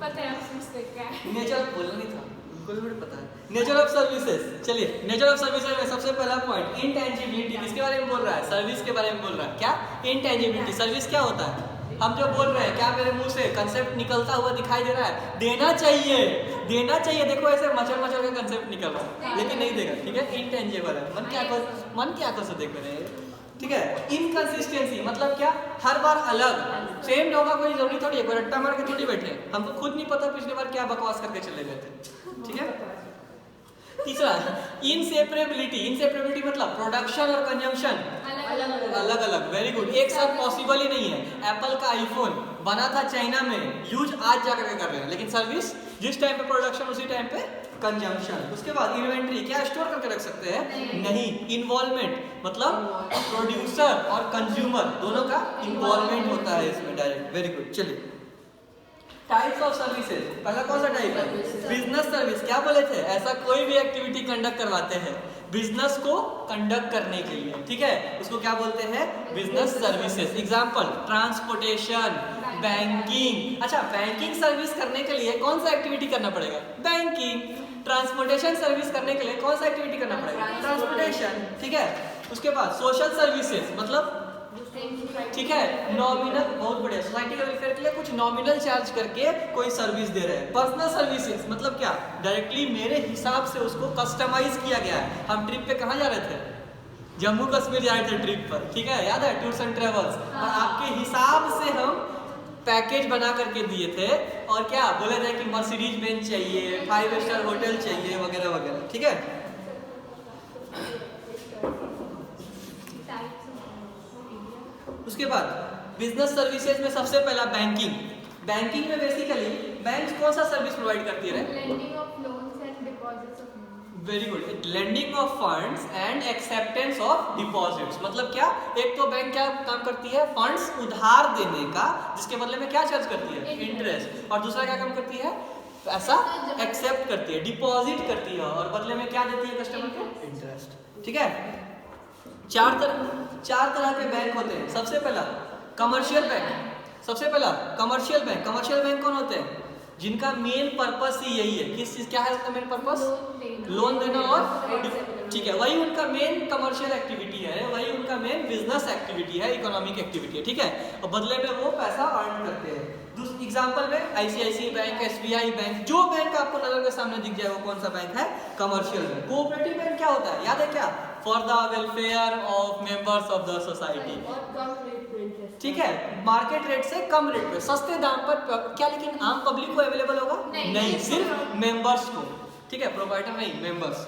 Speaker 3: पता है आप सोचते क्या है।
Speaker 2: नेचर बोलना नहीं था, बिल्कुल भी पता है। Nature of services. चलिए, नेचर ऑफ सर्विसेज में सबसे पहला पॉइंट इंटेंजिबिलिटी। किसके बारे में बोल रहा है? सर्विस के बारे में बोल रहा है। क्या? इंटेंजिबिलिटी। सर्विस क्या होता है? हम जो बोल रहे हैं, क्या मेरे मुंह से कंसेप्ट निकलता हुआ दिखाई दे रहा है? देना चाहिए, देना चाहिए। देखो ऐसे मचल मचल का कंसेप्ट निकल रहा है, लेकिन नहीं देगा, ठीक है। इंटेंजिबल है, मन की आंखों से देख रहे हैं, ठीक है। इनकंसिस्टेंसी मतलब क्या? हर बार अलग, सेम होगा, कोई जरूरी थोड़ी है, कोई रट्टा मार के थोड़ी बैठे। हमको खुद नहीं पता पिछली बार क्या बकवास करके चले गए थे, ठीक है। तीसरा इनसेपरेबिलिटी। इनसेपरेबिलिटी मतलब प्रोडक्शन और कंजम्पशन अलग अलग, वेरी गुड, एक साथ पॉसिबल ही नहीं है। एप्पल का आईफोन बना था चाइना में, यूज आज जाकर के कर रहे हैं, लेकिन सर्विस जिस टाइम पे प्रोडक्शन उसी टाइम पे कंजम्पशन। उसके बाद इन्वेंट्री, क्या स्टोर करके रख सकते हैं? नहीं। इन्वॉल्वमेंट मतलब प्रोड्यूसर और कंज्यूमर दोनों का इन्वॉल्वमेंट होता है इसमें डायरेक्ट, वेरी गुड। चलिए, टाइप्स ऑफ सर्विसेज। पहला कौन सा टाइप है? Business service. क्या बोले थे? ऐसा कोई भी एक्टिविटी कंडक्ट करवाते हैं बिजनेस को कंडक्ट करने के लिए, ठीक है, उसको क्या बोलते हैं? Business services. Example, transportation, banking. अच्छा, बैंकिंग सर्विस करने के लिए कौन सा एक्टिविटी करना पड़ेगा? बैंकिंग। ट्रांसपोर्टेशन सर्विस करने के लिए कौन सा एक्टिविटी करना पड़ेगा? ट्रांसपोर्टेशन, ठीक है। उसके बाद सोशल सर्विसेज मतलब, ठीक है, नॉमिनल, बहुत बढ़िया, सोसाइटी के वेलफेयर के लिए कुछ नॉमिनल चार्ज करके कोई सर्विस दे रहे हैं। पर्सनल सर्विसेज मतलब क्या? डायरेक्टली मेरे हिसाब से उसको कस्टमाइज किया गया है। हम ट्रिप पे कहाँ जा रहे थे? जम्मू कश्मीर जा रहे थे ट्रिप पर, ठीक है, याद है, टूर्स एंड ट्रेवल्स, और आपके हिसाब से हम पैकेज बना करके दिए थे, और क्या बोले थे कि मर्सिडीज बेंच चाहिए, 5 स्टार होटल चाहिए, वगैरह वगैरह, ठीक है। उसके बाद बिजनेस सर्विसेज में सबसे पहला बैंकिंग। बैंकिंग में बेसिकली बैंक कौन सा सर्विस प्रोवाइड करती है?
Speaker 3: Lending of loans and deposits of money।
Speaker 2: Very good. Lending of funds and acceptance of deposits, मतलब क्या? एक तो बैंक क्या काम करती है? फंड्स उधार देने का, जिसके बदले में क्या चार्ज करती है? इंटरेस्ट। और दूसरा क्या काम करती है? पैसा एक्सेप्ट करती है, डिपॉजिट करती है, और बदले में क्या देती है कस्टमर को? इंटरेस्ट। ठीक है। चार तरह के बैंक होते हैं। सबसे पहला कमर्शियल बैंक। सबसे पहला कमर्शियल बैंक। कमर्शियल बैंक कौन होते हैं? जिनका मेन पर्पस ही यही है। किस चीज, क्या है उसका मेन पर्पस? लोन देना और, ठीक है, वही उनका मेन कमर्शियल एक्टिविटी है, वही उनका मेन बिजनेस एक्टिविटी है, इकोनॉमिक एक्टिविटी है। ठीक है। और बदले में वो पैसा अर्न करते हैं। एग्जाम्पल में आईसीआईसीआई बैंक, एसबीआई बैंक, जो बैंक आपको नजर के सामने दिख जाए वो कौन सा बैंक है? Commercial bank. कोऑपरेटिव बैंक क्या होता है? याद है क्या? For the welfare of members of the society.
Speaker 1: और कम रेट पे इंटरेस्ट।
Speaker 2: ठीक है, मार्केट रेट से कम रेट पे, सस्ते दाम पर। क्या लेकिन आम पब्लिक को अवेलेबल होगा? नहीं, सिर्फ मेंबर्स को। ठीक है, प्रोवाइडर नहीं, मेंबर्स।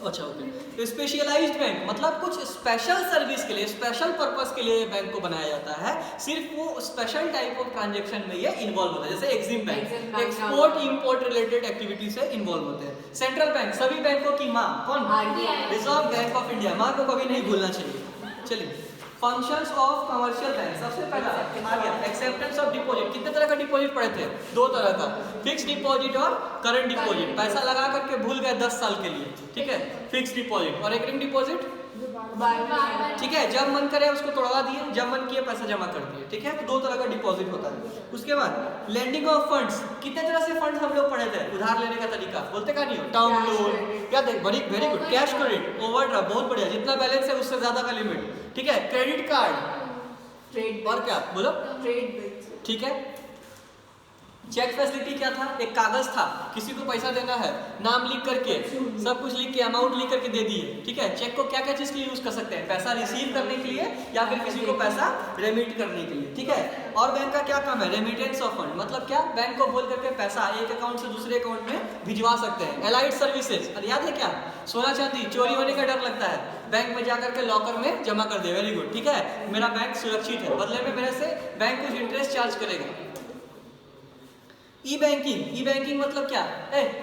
Speaker 2: अच्छा, ओके। स्पेशलाइज्ड बैंक मतलब कुछ स्पेशल सर्विस के लिए, स्पेशल पर्पस के लिए बैंक को बनाया जाता है। सिर्फ वो स्पेशल टाइप ऑफ ट्रांजैक्शन में ये इन्वॉल्व होता है। जैसे Exim bank export import related activity से इन्वॉल्व होते हैं। सेंट्रल बैंक सभी बैंकों की माँ कौन? Reserve bank of India. माँ को कभी नहीं भूलना चाहिए। चलिए, फंक्शंस ऑफ कमर्शियल बैंक। सबसे पहला आ गया एक्सेप्टेंस ऑफ डिपॉजिट। कितने तरह का डिपॉजिट पढ़े थे? 2 तरह का, फिक्स डिपॉजिट और करंट डिपॉजिट। पैसा लगा करके भूल गए 10 साल के लिए, ठीक है, फिक्स डिपॉजिट। और रिकरिंग डिपॉजिट, ठीक है, जब मन करे उसको तोड़वा दिए, जब मन किए पैसा जमा कर दिए। ठीक है, तो 2 तरह का डिपॉजिट होता है। उसके बाद लेंडिंग ऑफ फंड्स। कितने तरह से फंड्स हम लोग पढ़े थे? उधार लेने का तरीका बोलते का नहीं हो? टर्म लोन, क्या देख, very good, cash credit, overdraft, बहुत बढ़िया, जितना बैलेंस है उससे ज्यादा का लिमिट। ठीक है, क्रेडिट कार्ड,
Speaker 1: ट्रेड
Speaker 2: और क्या बोलो?
Speaker 1: Trade bills.
Speaker 2: ठीक है। चेक फैसिलिटी क्या था? एक कागज था, किसी को पैसा देना है, नाम लिख करके, सब कुछ लिख के, अमाउंट लिख करके दे दिए। ठीक है। चेक को क्या क्या चीज के लिए यूज कर सकते हैं? पैसा रिसीव करने के लिए या फिर किसी को पैसा रेमिट करने के लिए। ठीक है। और बैंक का क्या काम है? रेमिटेंस ऑफ फंड, मतलब क्या? बैंक को बोल करके पैसा एक अकाउंट से दूसरे अकाउंट में भिजवा सकते हैं। एलाइड सर्विसेज, और याद है क्या? सोना चांदी चोरी होने का डर लगता है, बैंक में जाकर के लॉकर में जमा कर दे। Very good. ठीक है, मेरा बैंक सुरक्षित है, बदले में मेरे से बैंक कुछ इंटरेस्ट चार्ज करेगा। ई बैंकिंग। ई बैंकिंग मतलब क्या?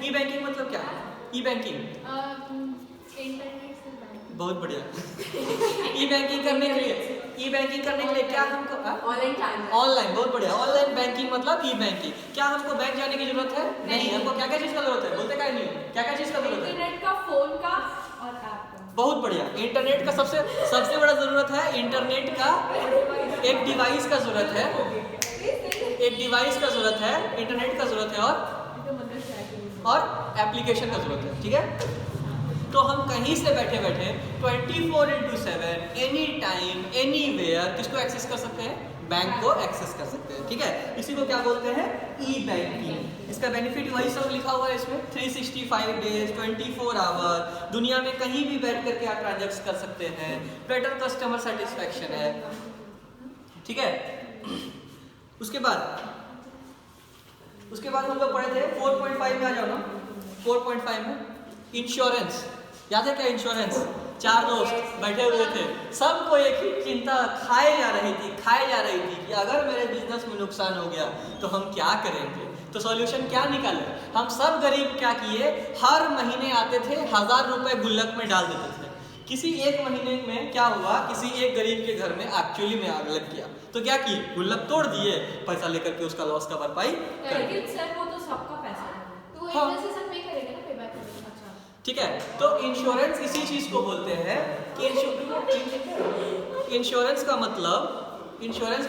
Speaker 2: ई बैंकिंग मतलब क्या? ई बैंकिंग
Speaker 3: इंटरनेट से बैंक।
Speaker 2: बहुत बढ़िया। ई बैंकिंग करने के लिए क्या हमको? ऑनलाइन, बहुत बढ़िया। ऑनलाइन बैंकिंग मतलब ई बैंकिंग। क्या हमको बैंक जाने की जरूरत है? नहीं। हमको क्या क्या चीज का जरूरत है? बोलते क्या नहीं, क्या क्या चीज का जरूरत है?
Speaker 1: इंटरनेट का, फोन का और ऐप का।
Speaker 2: बहुत बढ़िया। इंटरनेट का सबसे बड़ा जरूरत है। इंटरनेट का एक डिवाइस का जरूरत है, इंटरनेट का जरूरत है, और एप्लीकेशन का जरूरत है। ठीक है। तो हम कहीं से बैठे बैठे 24/7 एनी टाइम एनीवेयर किसको एक्सेस कर सकते हैं? बैंक को एक्सेस कर सकते हैं। ठीक है, इसी को क्या बोलते हैं? ई बैंकिंग। इसका बेनिफिट वही सब लिखा हुआ है इसमें, 365 डेज 24 आवर, दुनिया में कहीं भी बैठ करके आप ट्रांजैक्ट कर सकते हैं, बेटर कस्टमर सेटिस्फैक्शन है। ठीक है। उसके बाद हम लोग पढ़े थे 4.5 में, आ जाओ ना 4.5 में, इंश्योरेंस। याद है क्या? इंश्योरेंस। 4 दोस्त बैठे हुए थे, सबको एक ही चिंता खाए जा रही थी कि अगर मेरे बिजनेस में नुकसान हो गया तो हम क्या करेंगे। तो सॉल्यूशन क्या निकाले? हम सब गरीब क्या किए, हर महीने आते थे, 1000 रुपए गुल्लक में डाल देते थे। किसी एक महीने में क्या हुआ, किसी एक गरीब के घर में एक्चुअली में आग लग गया, तो क्या किए? गुल्लक तोड़ दिए, पैसा लेकर के उसका लॉस का भरपाई कर दिए।
Speaker 1: लेकिन सर वो तो सबका पैसा है,
Speaker 3: तो वो
Speaker 2: हाँ।
Speaker 3: एक जैसे सब पे करेगा ना, पे बैक करेगा। अच्छा,
Speaker 2: ठीक है। तो इंश्योरेंस इसी चीज को बोलते हैं कि इंश्योरेंस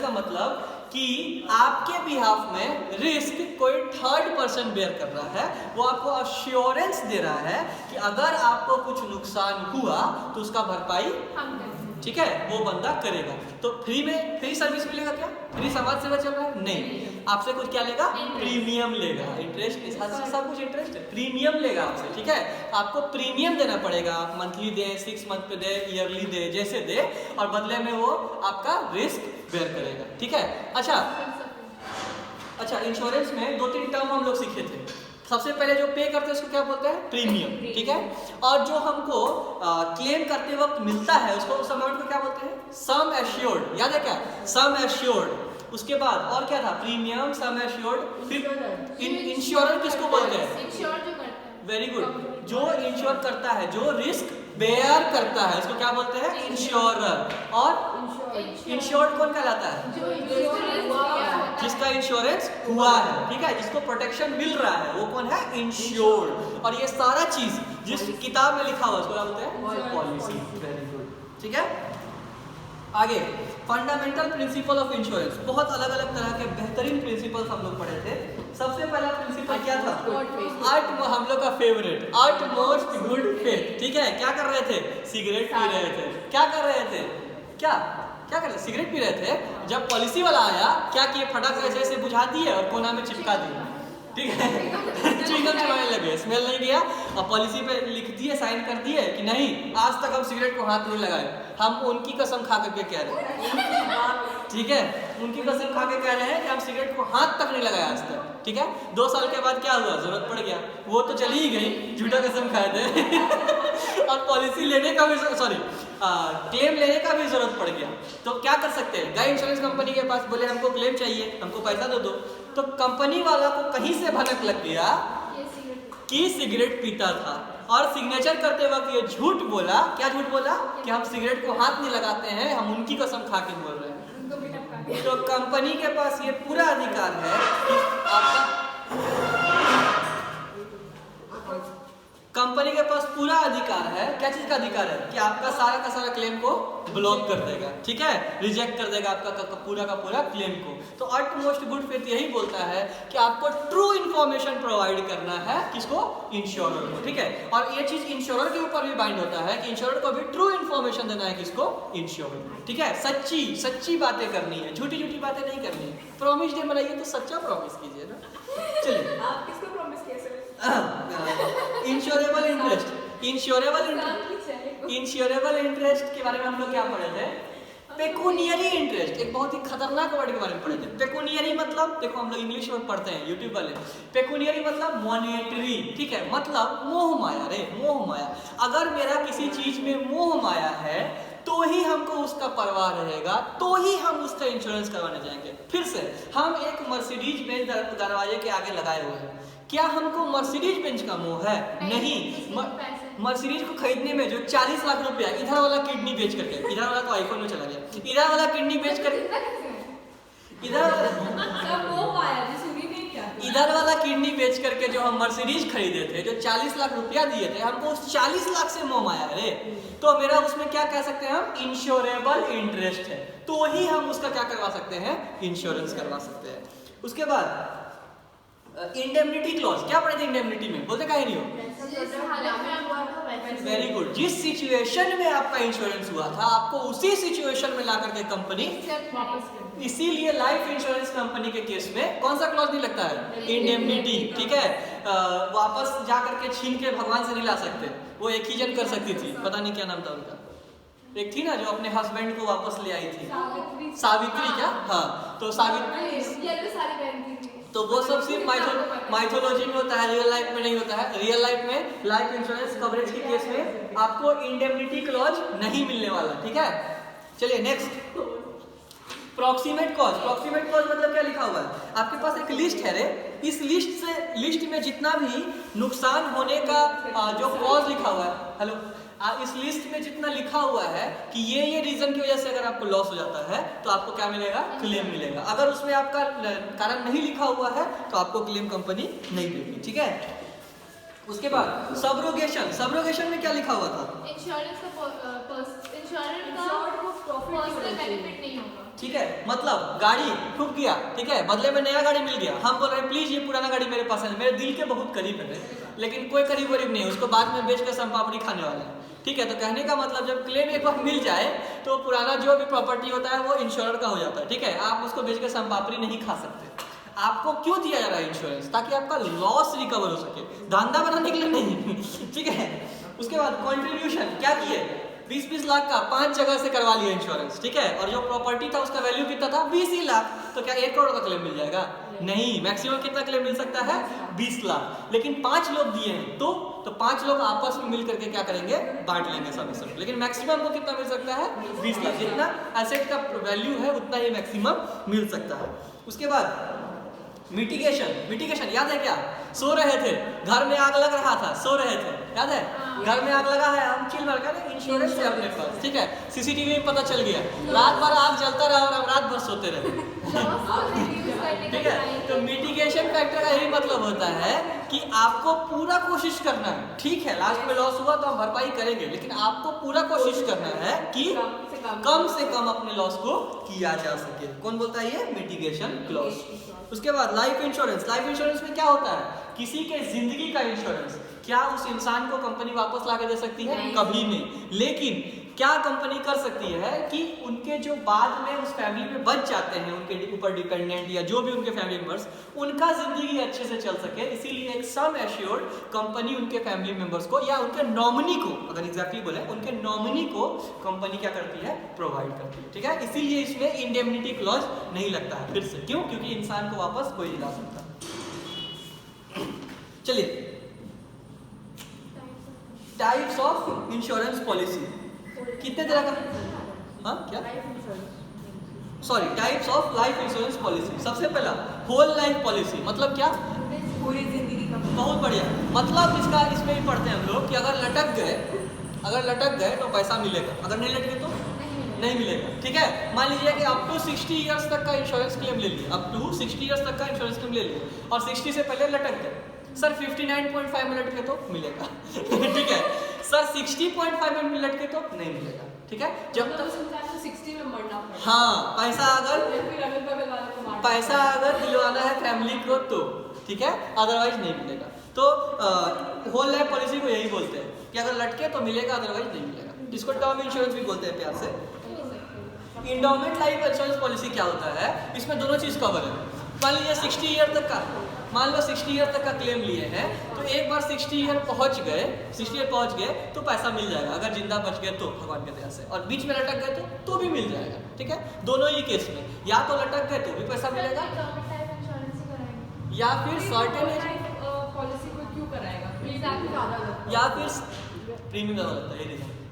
Speaker 2: का मतलब कि आपके बिहाफ में रिस्क कोई थर्ड पर्सन बेयर कर रहा है, वो आपको अश्योरेंस दे रहा है कि अगर आपको कुछ नुकसान हुआ तो उसका भरपाई
Speaker 3: हम करेंगे।
Speaker 2: ठीक है, वो बंदा करेगा। तो फ्री सर्विस मिलेगा क्या? फ्री समाज सेवा चल रहा है? नहीं। आपसे कुछ क्या लेगा? प्रीमियम लेगा। इंटरेस्ट, सब कुछ इंटरेस्ट है, प्रीमियम लेगा आपसे। ठीक है, आपको प्रीमियम देना पड़ेगा, मंथली दे, 6 मंथ पे दे, ईयरली दे, जैसे दे, और बदले में वो आपका रिस्क बेयर करेगा। ठीक है। अच्छा, इंश्योरेंस में 2-3 टर्म हम लोग सीखे थे। सबसे पहले जो पे करते हैं उसको क्या बोलते हैं? प्रीमियम। ठीक है। और जो हमको क्लेम करते वक्त मिलता है उसको, उस अमाउंट को क्या बोलते हैं? Sum assured. याद है क्या? Sum assured. उसके बाद और क्या था? प्रीमियम, सम एश्योर्ड, फिर इंश्योरेंस किसको बोलते हैं?
Speaker 3: इंश्योर जो करता है
Speaker 2: वेरी गुड, जो इंश्योर करता है, जो रिस्क बेयर करता है, इसको क्या बोलते हैं? इंश्योरर। और इंश्योर्ड कौन कहलाता है?
Speaker 3: जो इंश्योरेंस
Speaker 2: जिसका इंश्योरेंस हुआ है, ठीक है, जिसको प्रोटेक्शन मिल रहा है, वो कौन है? इंश्योर्ड। और ये सारा चीज जिस किताब में लिखा हुआ है उसको क्या बोलते हैं? पॉलिसी। वेरी गुड, ठीक है। आगे फंडामेंटल प्रिंसिपल ऑफ इंश्योरेंस, बहुत अलग अलग तरह के बेहतरीन प्रिंसिपल्स हम लोग पढ़े थे। सबसे पहला प्रिंसिपल क्या था? हम लोग का फेवरेट, अटमोस्ट गुड फेथ, ठीक है। क्या कर रहे थे? सिगरेट पी रहे थे। क्या कर रहे थे? क्या क्या कर रहे थे? सिगरेट पी रहे थे। जब पॉलिसी वाला आया, क्या किए? फटाक से ऐसे बुझा दिए और कोना में चिपका दिए, ठीक है। च्युइंगम चबाने लगे, स्मेल नहीं गया। और पॉलिसी पे लिख दिए, साइन कर दिए कि नहीं, आज तक हम सिगरेट को हाथ नहीं लगाए। हम उनकी कसम खा करके कह रहे हैं, ठीक है, उनकी कसम खा के कह रहे हैं कि हम सिगरेट को हाथ तक नहीं लगाया आज तक, ठीक है। 2 साल के बाद क्या हुआ? जरूरत पड़ गया, वो तो चली ही गई, झूठा कसम खाए थे। और पॉलिसी लेने का भी, सॉरी क्लेम लेने का भी जरूरत पड़ गया। तो क्या कर सकते हैं? गए इंश्योरेंस कंपनी के पास, बोले हमको क्लेम चाहिए, हमको पैसा दे दो। तो कंपनी वाला को कहीं से भनक लग गया कि सिगरेट पीता था, और सिग्नेचर करते वक्त ये झूठ बोला। क्या झूठ बोला? कि हम सिगरेट को हाथ नहीं लगाते हैं, हम उनकी कसम खा के बोल रहे हैं। तो कंपनी के पास ये पूरा अधिकार है कि आपका, कंपनी के पास पूरा अधिकार है। क्या चीज का अधिकार है? कि आपका सारा का सारा क्लेम को ब्लॉक कर देगा, ठीक है, रिजेक्ट कर देगा आपका पूरा का पूरा क्लेम को। तो अटमोस्ट गुड फेथ यही बोलता है कि आपको ट्रू इन्फॉर्मेशन प्रोवाइड करना है, किसको? इंश्योरर को, ठीक है। और ये चीज इंश्योरर के ऊपर भी बाइंड होता है कि इंश्योरर को भी ट्रू इन्फॉर्मेशन देना है, किसको? इंश्योरर, ठीक है। सच्ची बातें करनी है, झूठी बातें नहीं करनी है। प्रॉमिस डे मनाइए तो सच्चा प्रॉमिस कीजिए ना। चलिए,
Speaker 1: आप किसको प्रॉमिस किए?
Speaker 2: इंश्योरेबल इंटरेस्ट, इंश्योरेबल इंटरेस्ट के बारे में हम लोग क्या पढ़े थे? पेकुनियरी इंटरेस्ट, एक बहुत ही खतरनाक वर्ड के बारे में पढ़े थे। पेकुनियरी मतलब, देखो हम लोग इंग्लिश में पढ़ते हैं यूट्यूब वाले, पेकुनियरी मतलब मॉनेटरी, ठीक है, मतलब मोह माया। रे मोह माया, अगर मेरा किसी चीज में मोह माया है तो ही हमको उसका परवाह रहेगा, तो ही हम उसका इंश्योरेंस करवाने जाएंगे। फिर से, हम एक मर्सिडीज बेंच दरवाजे के आगे लगाए हुए हैं, क्या हमको मर्सिडीज बेंच का मोह है? नहीं। मर्सिडीज को खरीदने में जो 40 लाख रुपया, इधर वाला किडनी बेच करके, इधर वाला तो आईफोन में चला गया, इधर वाला किडनी बेच करके, इधर वाला किडनी बेच करके जो हम मर्सिडीज खरीदे थे, जो 40 लाख रुपया दिए थे, हमको उस 40 लाख से मोह माया रे। तो मेरा उसमें क्या कह सकते हैं हम? इंश्योरेबल इंटरेस्ट है, तो ही हम उसका क्या करवा सकते हैं? इंश्योरेंस करवा सकते हैं। उसके बाद इंडेमनिटी क्लॉज, क्या पढ़े थे इंडेमनिटी में? बोलते काहे नहीं हो? वेरी गुड, जिस सिचुएशन में आपका इंश्योरेंस हुआ था, आपको उसी सिचुएशन में ला करके कंपनी, इसीलिए लाइफ इंश्योरेंस कंपनी के केस में कौन सा क्लॉज नहीं लगता है? इंडेमनिटी, ठीक है। वापस जा करके छीन के भगवान से नहीं ला सकते। वो एक ही जन कर सकती थी, पता नहीं क्या नाम था उनका, एक थी ना जो अपने हस्बैंड को वापस ले आई थी, सावित्री क्या? हाँ, तो सावित्री, तो वो सब सिर्फ माइथोलॉजी में होता है, रियल लाइफ में नहीं होता है। रियल लाइफ में लाइफ इंश्योरेंस कवरेज के केस में आपको इंडेमनिटी क्लॉज नहीं मिलने वाला, ठीक है। चलिए next, proximate cause. Proximate cause मतलब क्या लिखा हुआ है? आपके पास एक लिस्ट है रे, इस लिस्ट में जितना भी नुकसान होने का जो कॉज लिखा हुआ है, हेलो, इस लिस्ट में जितना लिखा हुआ है कि ये रीजन की वजह से अगर आपको लॉस हो जाता है तो आपको क्या मिलेगा? क्लेम मिलेगा। अगर उसमें आपका कारण नहीं लिखा हुआ है तो आपको क्लेम कंपनी नहीं देगी, ठीक है। उसके बाद सबरोगेशन, सबरोगेशन में क्या लिखा हुआ था?
Speaker 3: इंश्योरेंस का पर्सनल बेनिफिट नहीं होगा,
Speaker 2: ठीक है, मतलब गाड़ी ठुक गया, ठीक है, बदले में नया गाड़ी मिल गया, हम बोल रहे हैं प्लीज ये पुराना गाड़ी मेरे पास है, मेरे दिल के बहुत करीब है, लेकिन कोई करीब वरीब नहीं, उसको बाद में बेच कर सम पापड़ी खाने वाले हैं, ठीक है। तो कहने का मतलब जब क्लेम एक बार मिल जाए तो पुराना जो भी प्रॉपर्टी होता है वो इंश्योर का हो जाता है, ठीक है। आप उसको बेच कर सम पापड़ी नहीं खा सकते। आपको क्यों दिया जा रहा है इंश्योरेंस? ताकि आपका लॉस रिकवर हो सके, धंधा बनाने के लिए नहीं, ठीक है। उसके बाद कंट्रीब्यूशन क्या किए? 20-20 लाख का 5 जगह से करवा लिया इंश्योरेंस, ठीक है। और जो प्रॉपर्टी था उसका वैल्यू कितना था? 20 ही लाख। तो क्या 1 करोड़ का क्लेम मिल जाएगा? नहीं, मैक्सिमम कितना क्लेम मिल सकता है? 20 लाख। लेकिन 5 लोग दिए हैं तो 5 लोग आपस में मिल करके क्या करेंगे? बांट लेंगे सब। लेकिन मैक्सिमम को कितना मिल सकता है? 20 लाख। जितना एसेट का वैल्यू है उतना ही मैक्सिमम मिल सकता है। उसके बाद मिटिगेशन याद है क्या? सो रहे थे, घर में आग लग रहा था, सो रहे थे, याद है? घर में आग लगा है, हम चिल मार कर इंश्योरेंस है अपने पास, ठीक है? सीसीटीवी में पता चल गया, रात भर आग जलता रहा और हम रात भर सोते रहे। ठीक है, तो मिटिगेशन फैक्टर का यही मतलब होता है कि आपको पूरा कोशिश करना है, ठीक है लास्ट में लॉस हुआ तो हम भरपाई करेंगे, लेकिन आपको पूरा कोशिश करना है कि कम से कम अपने लॉस को किया जा सके। कौन बोलता है ये? Mitigation clause. उसके बाद लाइफ इंश्योरेंस में क्या होता है? किसी के जिंदगी का इंश्योरेंस। क्या उस इंसान को कंपनी वापस ला के दे सकती है? कभी नहीं। लेकिन क्या कंपनी कर सकती है कि उनके जो बाद में उस फैमिली में बच जाते हैं, उनके ऊपर डिपेंडेंट या जो भी उनके फैमिली मेंबर्स, उनका जिंदगी अच्छे से चल सके, इसीलिए एक सम एश्योर्ड कंपनी उनके फैमिली मेंबर्स को या उनके नॉमिनी को, अगर एग्जैक्टली बोले उनके नॉमिनी को कंपनी क्या करती है? प्रोवाइड करती है। ठीक है, इसीलिए इसमें इंडेमनिटी क्लॉज नहीं लगता है। फिर से क्यों? क्योंकि इंसान को वापस कोई नहीं ला सकता। चलिए, टाइप्स ऑफ इंश्योरेंस पॉलिसी कितने तरह का? हाँ क्या? Sorry, types of life insurance policy. सबसे पहला होल लाइफ पॉलिसी, मतलब क्या?
Speaker 1: पूरी जिंदगी का।
Speaker 2: बहुत बढ़िया। मतलब इसका इसमें भी पढ़ते हैं हम लोग कि अगर लटक गए तो पैसा मिलेगा, अगर नहीं लटके तो नहीं मिलेगा। ठीक है, मान लीजिए कि अप टू 60 इयर्स तक का इंश्योरेंस क्लेम ले लिए, अप टू 60 इयर्स तक का इंश्योरेंस क्लेम ले लिए और 60 से पहले लटक गए, सर 59.5 में लटके तो मिलेगा। ठीक है सर, 60.5 में लटके तो नहीं मिलेगा। ठीक है, जब तक
Speaker 1: 60 में मरना पड़ेगा।
Speaker 2: हाँ, पैसा अगर दिलवाना है फैमिली को तो ठीक है, अदरवाइज नहीं मिलेगा। तो होल लाइफ पॉलिसी को यही बोलते हैं कि अगर लटके तो मिलेगा, अदरवाइज नहीं मिलेगा। जिसको टर्म इंश्योरेंस भी बोलते हैं प्यार से। इंडोमेंट लाइफ इंश्योरेंस पॉलिसी क्या होता है? इसमें दोनों चीज कवर है। मान लीजिए 60 ईयर तक का, मान लो 60 ईयर तक का क्लेम लिए हैं, तो एक बार 60 ईयर पहुंच गए तो पैसा मिल जाएगा, अगर जिंदा बच गए तो भगवान के दया से, और बीच में लटक गए तो भी मिल जाएगा। ठीक है, दोनों ही केस में या तो लटक गए तो भी पैसा मिलेगा, या फिर सर्टेन एज
Speaker 1: पॉलिसी को क्यों कराएगा?
Speaker 2: या फिर प्रीमियम ज्यादा लगता है,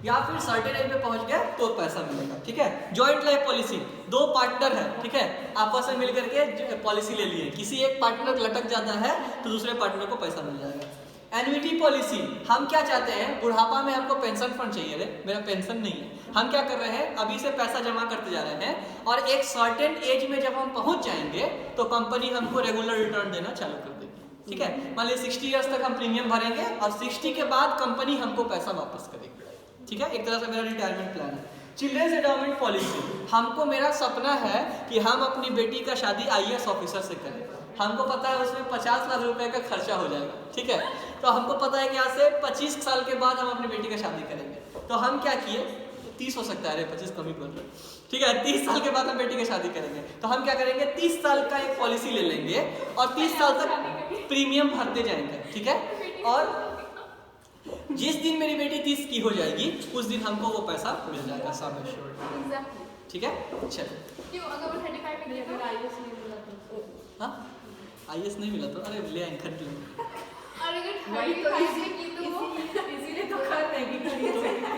Speaker 2: या फिर सर्टेन एज में पहुंच गया तो पैसा मिलेगा। ठीक है, जॉइंट लाइफ पॉलिसी, दो पार्टनर है, ठीक है, आपस में मिलकर के पॉलिसी ले लिए, किसी एक पार्टनर लटक जाता है तो दूसरे पार्टनर को पैसा मिल जाएगा। एन्युटी पॉलिसी, हम क्या चाहते हैं? बुढ़ापा में हमको पेंशन फंड चाहिए, रे मेरा पेंशन नहीं है, हम क्या कर रहे हैं? अभी से पैसा जमा करते जा रहे हैं और एक सर्टेन एज में जब हम पहुंच जाएंगे तो कंपनी हमको रेगुलर रिटर्न देना चालू कर देगी। ठीक है, मान लीजिए 60 ईयर्स तक हम प्रीमियम भरेंगे और 60 के बाद कंपनी हमको पैसा वापस करेगी। ठीक है, एक तरह से मेरा रिटायरमेंट प्लान है। चिल्ड्रंस एंडोमेंट पॉलिसी, हमको, मेरा सपना है कि हम अपनी बेटी का शादी IAS ऑफिसर से करें। हमको पता है उसमें 50 लाख रुपए का खर्चा हो जाएगा। ठीक है, तो हमको पता है कि आज से 25 साल के बाद हम अपनी बेटी का शादी करेंगे। तो हम क्या किए? 30 हो सकता है, अरे 25 कम ही बोल रहे हैं। ठीक है, 30 साल के बाद हम बेटी की शादी करेंगे, तो हम क्या करेंगे? 30 साल का एक पॉलिसी ले लेंगे और 30 साल तक प्रीमियम भरते जाएंगे। ठीक है, और जिस दिन मेरी बेटी 30 की हो जाएगी उस दिन हमको वो पैसा मिल जाएगा, सब एश्योर्ड। ठीक है, चलिए।
Speaker 3: क्यों? अगर वो 35 में
Speaker 1: अगर IAS नहीं मिला तो?
Speaker 2: हाँ, IAS नहीं मिला तो अरे ले आएंगे, खरीद लेंगे।
Speaker 3: और अगर
Speaker 1: वही तो
Speaker 3: 35 में की तो वो
Speaker 1: इसीलिए तो कर नहीं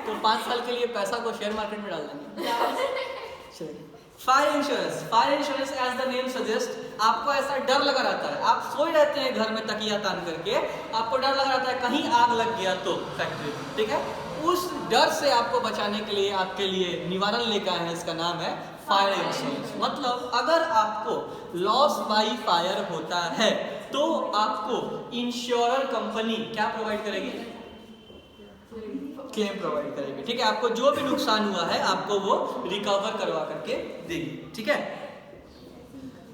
Speaker 2: तो 5 साल के लिए पैसा को शेयर मार्केट में डाल देंगे। चलिए, fire insurance as the name suggest, आपको ऐसा डर लगा रहता है, आप सोए रहते हैं घर में तकिया तान करके, आपको डर लगा रहता है कहीं आग लग गया तो फैक्ट्री में। ठीक है, उस डर से आपको बचाने के लिए आपके लिए निवारण लेकर आए हैं, इसका नाम है फायर इंश्योरेंस। मतलब अगर आपको लॉस बाई फायर होता है तो आपको इंश्योरर कंपनी क्या प्रोवाइड करेगी? क्लेम प्रोवाइड करेगी। ठीक है, आपको जो भी नुकसान हुआ है आपको वो रिकवर करवा करके देगी। ठीक है,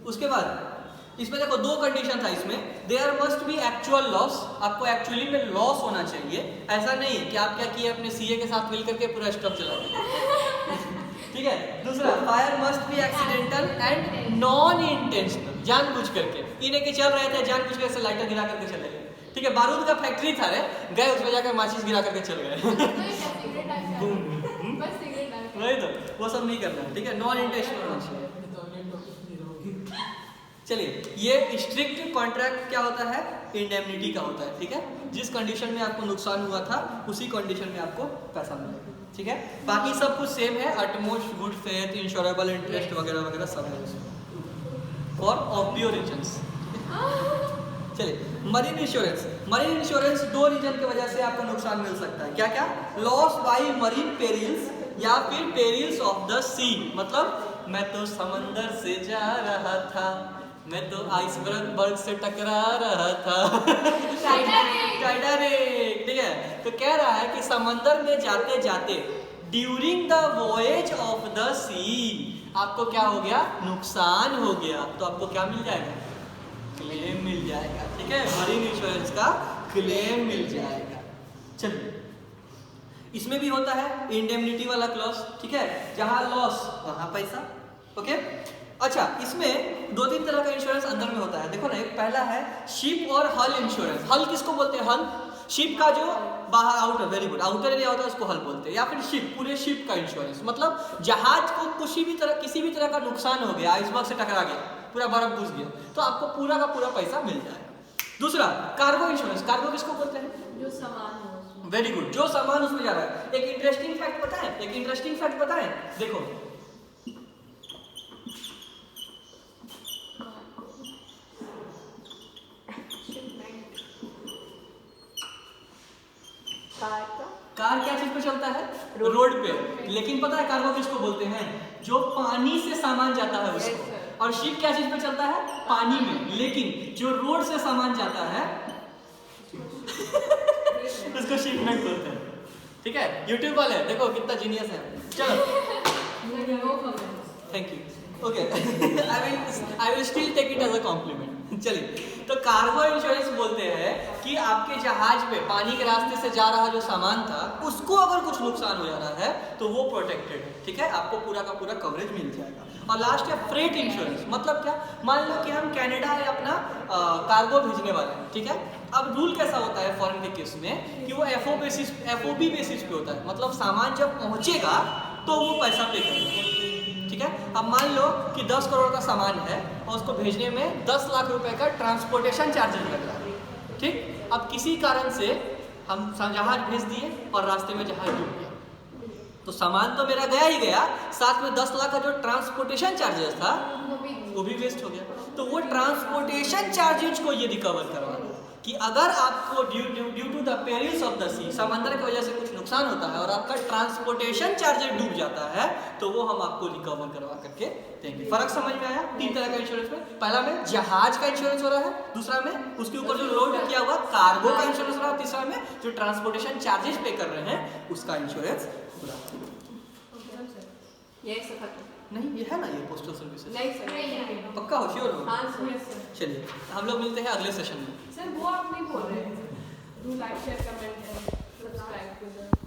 Speaker 2: उसके बाद इसमें देखो दो कंडीशन था इसमें, there must be actual loss, आपको एक्चुअली में लॉस होना चाहिए। ऐसा नहीं कि आप क्या किए अपने CA के साथ मिलकर के पूरा स्टॉक चला दिया। ठीक है, दूसरा fire must be accidental and non intentional, जानबूझ करके इन्हें के चल रहे थे, जानबूझ करके लाइटर गिरा करके चले गए। ठीक है, बारूद का फैक्ट्री था रे, गए उसमें जाकर माचिस गिरा करके चल गए। वही तो, वो सब नहीं करना है। ठीक है, नॉन इंटेंशनल होना चाहिए। चलिए, ये स्ट्रिक्ट कॉन्ट्रैक्ट क्या होता है? इंडेमनिटी का होता है। ठीक है, जिस कंडीशन में आपको नुकसान हुआ था उसी कंडीशन में आपको पैसा मिलेगा। ठीक है, बाकी सब कुछ सेम है, utmost good faith, insurable interest वगैरह वगैरह सब है फॉर ऑब्वियस रीजंस। चलिए, मरीन इंश्योरेंस। मरीन इंश्योरेंस दो रीजन की वजह से आपको नुकसान मिल सकता है। क्या क्या? लॉस बाई मरीन पेरिल्स या फिर पेरिल्स ऑफ द सी। मतलब मैं तो समंदर से जा रहा था, मैं तो आइसबर्ग से टकरा रहा था। टाइटैनिक, ठीक है। तो कह रहा है कि समंदर में जाते जाते during the voyage of the sea आपको क्या हो गया? नुकसान हो गया। तो आपको क्या मिल जाएगा? क्लेम मिल जाएगा। ठीक है, मरीन इंश्योरेंस का क्लेम मिल जाएगा। चलिए, इसमें भी होता है इंडेमनिटी वाला क्लॉज। ठीक है, जहां लॉस वहां पैसा। ओके, अच्छा, इसमें दो तीन तरह का इंश्योरेंस अंदर में होता है। देखो ना, एक पहला है शिप और हल इंश्योरेंस। हल किसको बोलते हैं? हल शिप का जो बाहर outer, very good, outer area होता है उसको हल बोलते हैं। या फिर शिप, पूरे शिप का इंश्योरेंस, मतलब जहाज को किसी भी तरह का नुकसान हो गया, आइसबर्ग से टकरा गया, पूरा बर्फ घुस गया, तो आपको पूरा का पूरा पैसा मिल जाएगा। दूसरा कार्गो इंश्योरेंस। कार्गो किसको बोलते हैं?
Speaker 1: जो सामान हो उसमें।
Speaker 2: वेरी गुड, जो सामान उसमें जा रहा है। एक इंटरेस्टिंग फैक्ट पता है? देखो, कार क्या चीज पे चलता है? रोड पे। लेकिन पता है कार्गो किसको बोलते हैं? जो पानी से सामान जाता है उसको।
Speaker 1: Yes, sir.
Speaker 2: और शिप क्या चीज पे चलता है? पानी में। लेकिन जो रोड से सामान जाता है उसको शिपमेंट बोलते हैं। ठीक है, यूट्यूब वाले देखो कितना जीनियस है। चलो,
Speaker 1: no comments.
Speaker 2: Thank you. Okay, I will still take it as a compliment. चलिए, तो कार्गो इंश्योरेंस बोलते हैं कि आपके जहाज पे पानी के रास्ते से जा रहा जो सामान था उसको अगर कुछ नुकसान हो जा रहा है तो वो प्रोटेक्टेड है। ठीक है, आपको पूरा का पूरा कवरेज मिल जाएगा। और लास्ट है फ्रेट इंश्योरेंस। मतलब क्या? मान लो कि हम कनाडा है अपना कार्गो भेजने वाले हैं। ठीक है, अब रूल कैसा होता है फॉरेन के केस में कि वो एफओबी बेसिस पे होता है। मतलब सामान जब पहुंचेगा तो वो पैसा पे करेगा। ठीक है, अब मान लो कि 10 करोड़ का सामान है और उसको भेजने में 10 लाख रुपए का ट्रांसपोर्टेशन चार्जेस लग रहा है। ठीक, अब किसी कारण से हम जहाज भेज दिए और रास्ते में जहाज डूब गया, तो सामान तो मेरा गया ही गया, साथ में 10 लाख का जो ट्रांसपोर्टेशन चार्जेस था वो भी वेस्ट हो गया। तो वो ट्रांसपोर्टेशन चार्जेस को ये रिकवर करवाना कि अगर आपको due to the perils of the sea, समंदर की वजह से कुछ नुकसान होता है और आपका ट्रांसपोर्टेशन चार्जेस डूब जाता है, तो वो हम आपको रिकवर करवा करके देंगे। फर्क समझ में आया? तीन तरह का इंश्योरेंस में, पहला में जहाज का इंश्योरेंस हो रहा है, दूसरा में उसके ऊपर जो लोड किया हुआ कार्गो का इंश्योरेंस हो रहा है, तीसरा में जो ट्रांसपोर्टेशन चार्जेस पे कर रहे हैं उसका इंश्योरेंस हो रहा है।
Speaker 1: यही सब खत्म।
Speaker 2: नहीं, ये है ना, ये पोस्टल सर्विसेज।
Speaker 1: नहीं सर, नहीं।
Speaker 2: पक्का हो? श्योर हो?
Speaker 1: हाँ सर।
Speaker 2: चलिए, हम लोग मिलते हैं अगले सेशन में।
Speaker 1: सर वो आप नहीं बोल रहे हैं। Do like share comment and subscribe to the